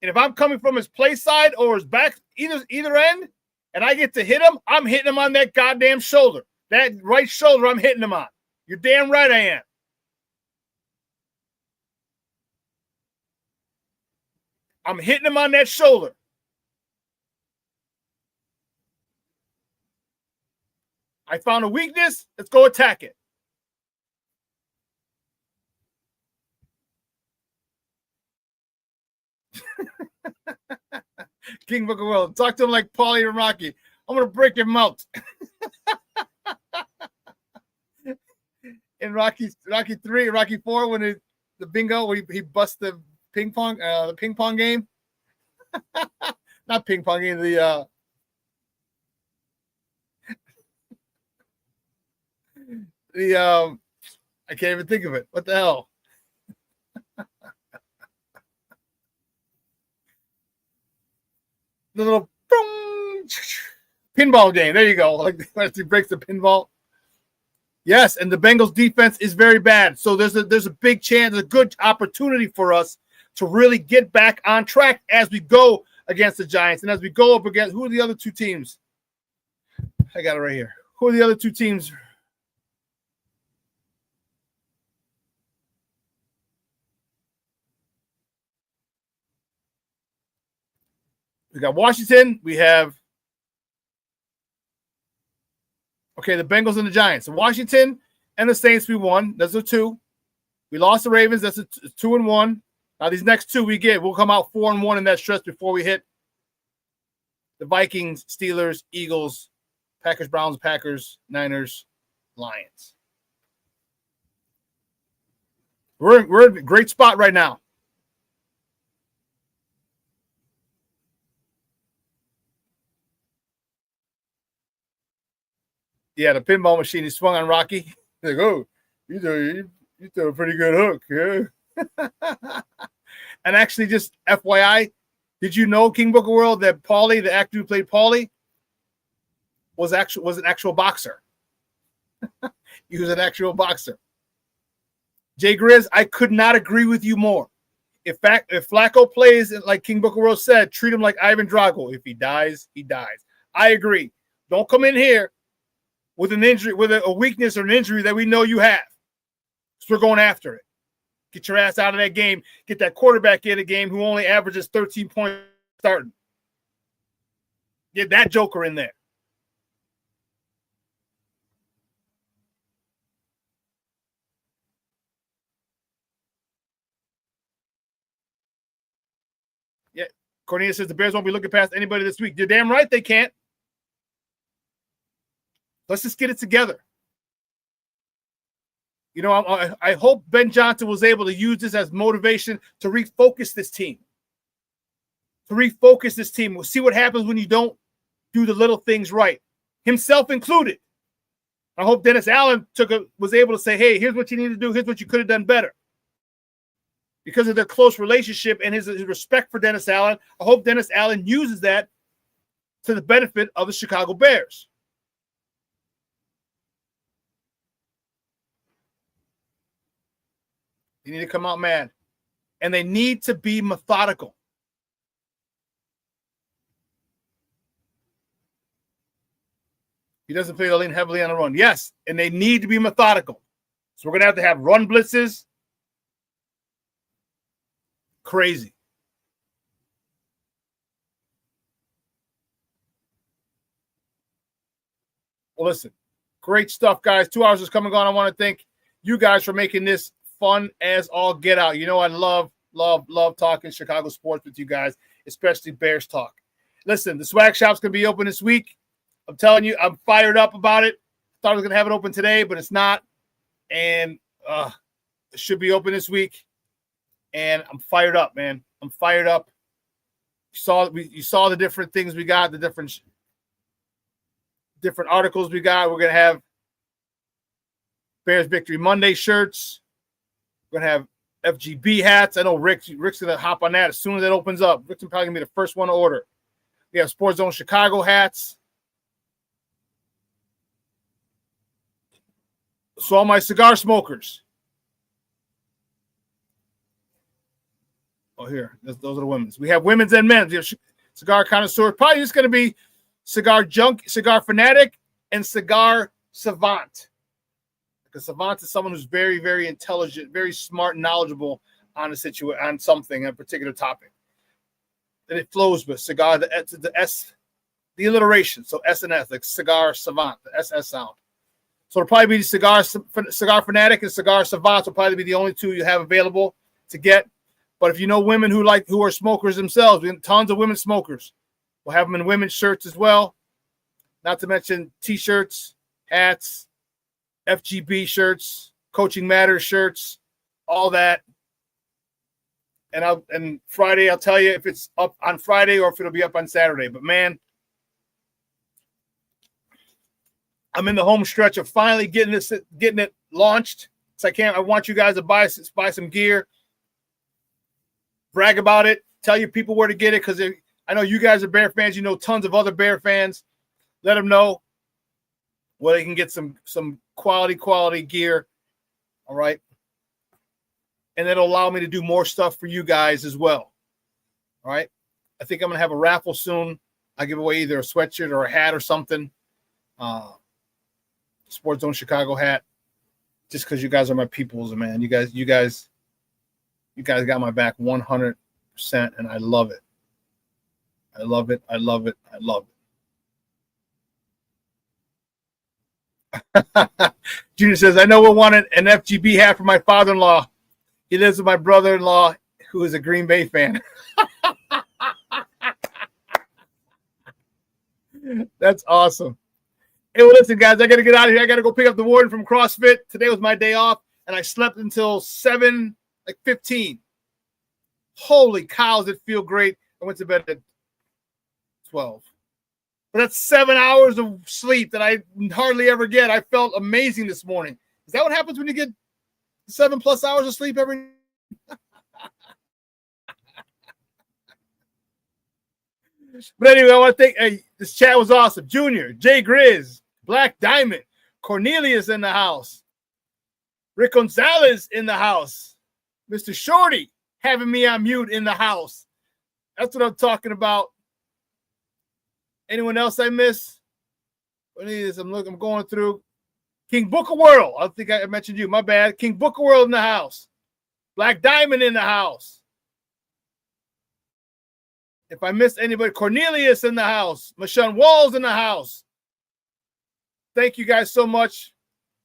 And if I'm coming from his play side or his back, either end, and I get to hit him, I'm hitting him on that goddamn shoulder. That right shoulder, I'm hitting him on. You're damn right I am. I'm hitting him on that shoulder. I found a weakness. Let's go attack it. King Book of World. Talk to him like Paulie and Rocky. I'm going to break your mouth. in Rocky 3, Rocky 4, when the bingo where he busts the ping pong game. Not ping pong game, I can't even think of it. What the hell? The little boom, pinball game. There you go. Like as he breaks the pinball. Yes, and the Bengals defense is very bad. So there's a big chance, a good opportunity for us to really get back on track as we go against the Giants. And as we go up against, who are the other two teams? I got it right here. Who are the other two teams? We got Washington. We have the Bengals and the Giants. Washington and the Saints, we won. Those are 2. We lost the Ravens. That's a 2-1. Now these next 2 we'll come out 4-1 in that stretch before we hit the Vikings, Steelers, Eagles, Packers, Browns, Packers, Niners, Lions. We're in a great spot right now. Yeah, the pinball machine, he swung on Rocky. Like, oh, you throw a pretty good hook, yeah. And actually, just FYI, did you know, King Book of World, that Paulie, the actor who played Paulie, was an actual boxer? He was an actual boxer. Jay Grizz, I could not agree with you more. If Flacco plays, like King Book of World said, treat him like Ivan Drago. If he dies, he dies. I agree. Don't come in here with an injury, with a weakness or an injury that we know you have. So we're going after it. Get your ass out of that game. Get that quarterback in the game who only averages 13 points starting. Get that joker in there. Yeah, Cornelius says the Bears won't be looking past anybody this week. You're damn right they can't. Let's just get it together. You know, I hope Ben Johnson was able to use this as motivation to refocus this team. We'll see what happens when you don't do the little things right, himself included. I hope Dennis Allen was able to say, hey, here's what you need to do. Here's what you could have done better. Because of their close relationship and his respect for Dennis Allen, I hope Dennis Allen uses that to the benefit of the Chicago Bears. They need to come out mad. And they need to be methodical. He doesn't feel lean heavily on the run. Yes, and they need to be methodical. So we're going to have run blitzes. Crazy. Well, listen, great stuff, guys. 2 hours is coming on. I want to thank you guys for making this fun as all get out. You know, I love talking Chicago sports with you guys, especially Bears talk. Listen, the swag shop's going to be open this week. I'm telling you, I'm fired up about it. Thought I was going to have it open today, but it's not. And it should be open this week. And I'm fired up, man. I'm fired up. You saw the different things we got, the different articles we got. We're going to have Bears Victory Monday shirts. We're going to have FGB hats. I know Rick's going to hop on that as soon as it opens up. Rick's probably going to be the first one to order. We have Sports Zone Chicago hats. So all my cigar smokers. Oh, here. Those are the women's. We have women's and men's. We have cigar connoisseur. Probably just going to be cigar junk, cigar fanatic, and cigar savant. Because savant is someone who's very, very intelligent, very smart and knowledgeable on on something, a particular topic. And it flows with cigar, the alliteration. So S and S, like cigar savant, the SS sound. So it'll probably be cigar fanatic and cigar savant will probably be the only two you have available to get. But if you know women who are smokers themselves, we have tons of women smokers. We'll have them in women's shirts as well. Not to mention T-shirts, hats, FGB shirts, Coaching Matters shirts, all that. And Friday, I'll tell you if it's up on Friday or if it'll be up on Saturday. But man, I'm in the home stretch of finally getting it launched. So I want you guys to buy some gear, brag about it, tell your people where to get it, because I know you guys are Bear fans. You know tons of other Bear fans. Let them know where they can get some quality gear. All right. And it'll allow me to do more stuff for you guys as well. All right. I think I'm going to have a raffle soon. I'll give away either a sweatshirt or a hat or something. Sports Zone Chicago hat. Just because you guys are my peoples, man. You guys got my back 100%, and I love it. I love it. I love it. I love it. Junior says, I know we'll want an FGB hat for my father-in-law. He lives with my brother-in-law, who is a Green Bay fan. That's awesome. Hey, well, listen, guys, I got to get out of here. I got to go pick up the warden from CrossFit. Today was my day off, and I slept until 7:15. Holy cows, it feel great. I went to bed at 12. But that's 7 hours of sleep that I hardly ever get. I felt amazing this morning. Is that what happens when you get 7+ hours of sleep every But anyway, I want to thank this chat was awesome. Junior, Jay Grizz, Black Diamond, Cornelius in the house, Rick Gonzalez in the house, Mr. Shorty having me on mute in the house. That's what I'm talking about. Anyone else I miss? I'm going through. King Booker World. I think I mentioned you. My bad. King Booker World in the house. Black Diamond in the house. If I missed anybody, Cornelius in the house. Michonne Walls in the house. Thank you guys so much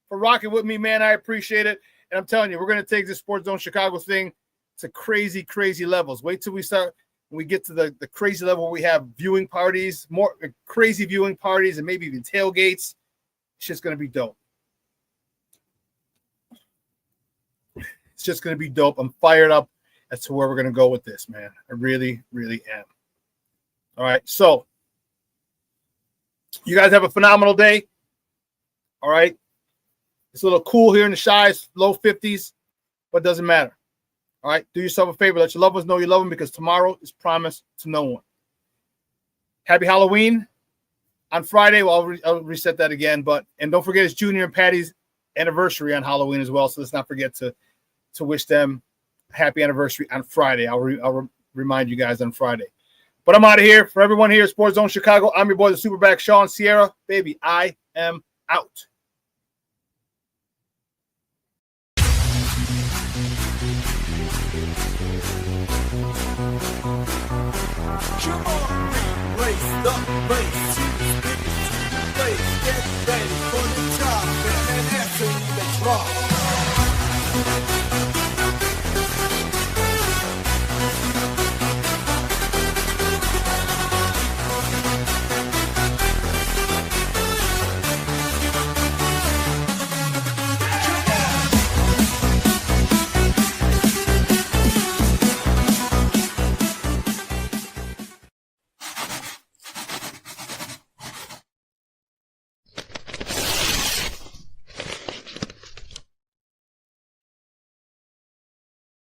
for rocking with me, man. I appreciate it. And I'm telling you, we're going to take this Sports Zone Chicago thing to crazy, crazy levels. Wait till we get to the crazy level where we have viewing parties, more crazy viewing parties, and maybe even tailgates. It's just going to be dope. It's just going to be dope. I'm fired up as to where we're going to go with this, man. I really, really am. All right. So you guys have a phenomenal day. All right. It's a little cool here in the Shies, low 50s, but it doesn't matter. All right. Do yourself a favor. Let your loved ones know you love them, because tomorrow is promised to no one. Happy Halloween. On Friday, well, I'll reset that again. And don't forget, it's Junior and Patty's anniversary on Halloween as well. So let's not forget to wish them a happy anniversary on Friday. I'll remind you guys on Friday. But I'm out of here. For everyone here at Sports Zone Chicago, I'm your boy, the SuperBack, Shawn Sierra. Baby, I am out. Come on, race the race. Get ready for the job and answer the drop.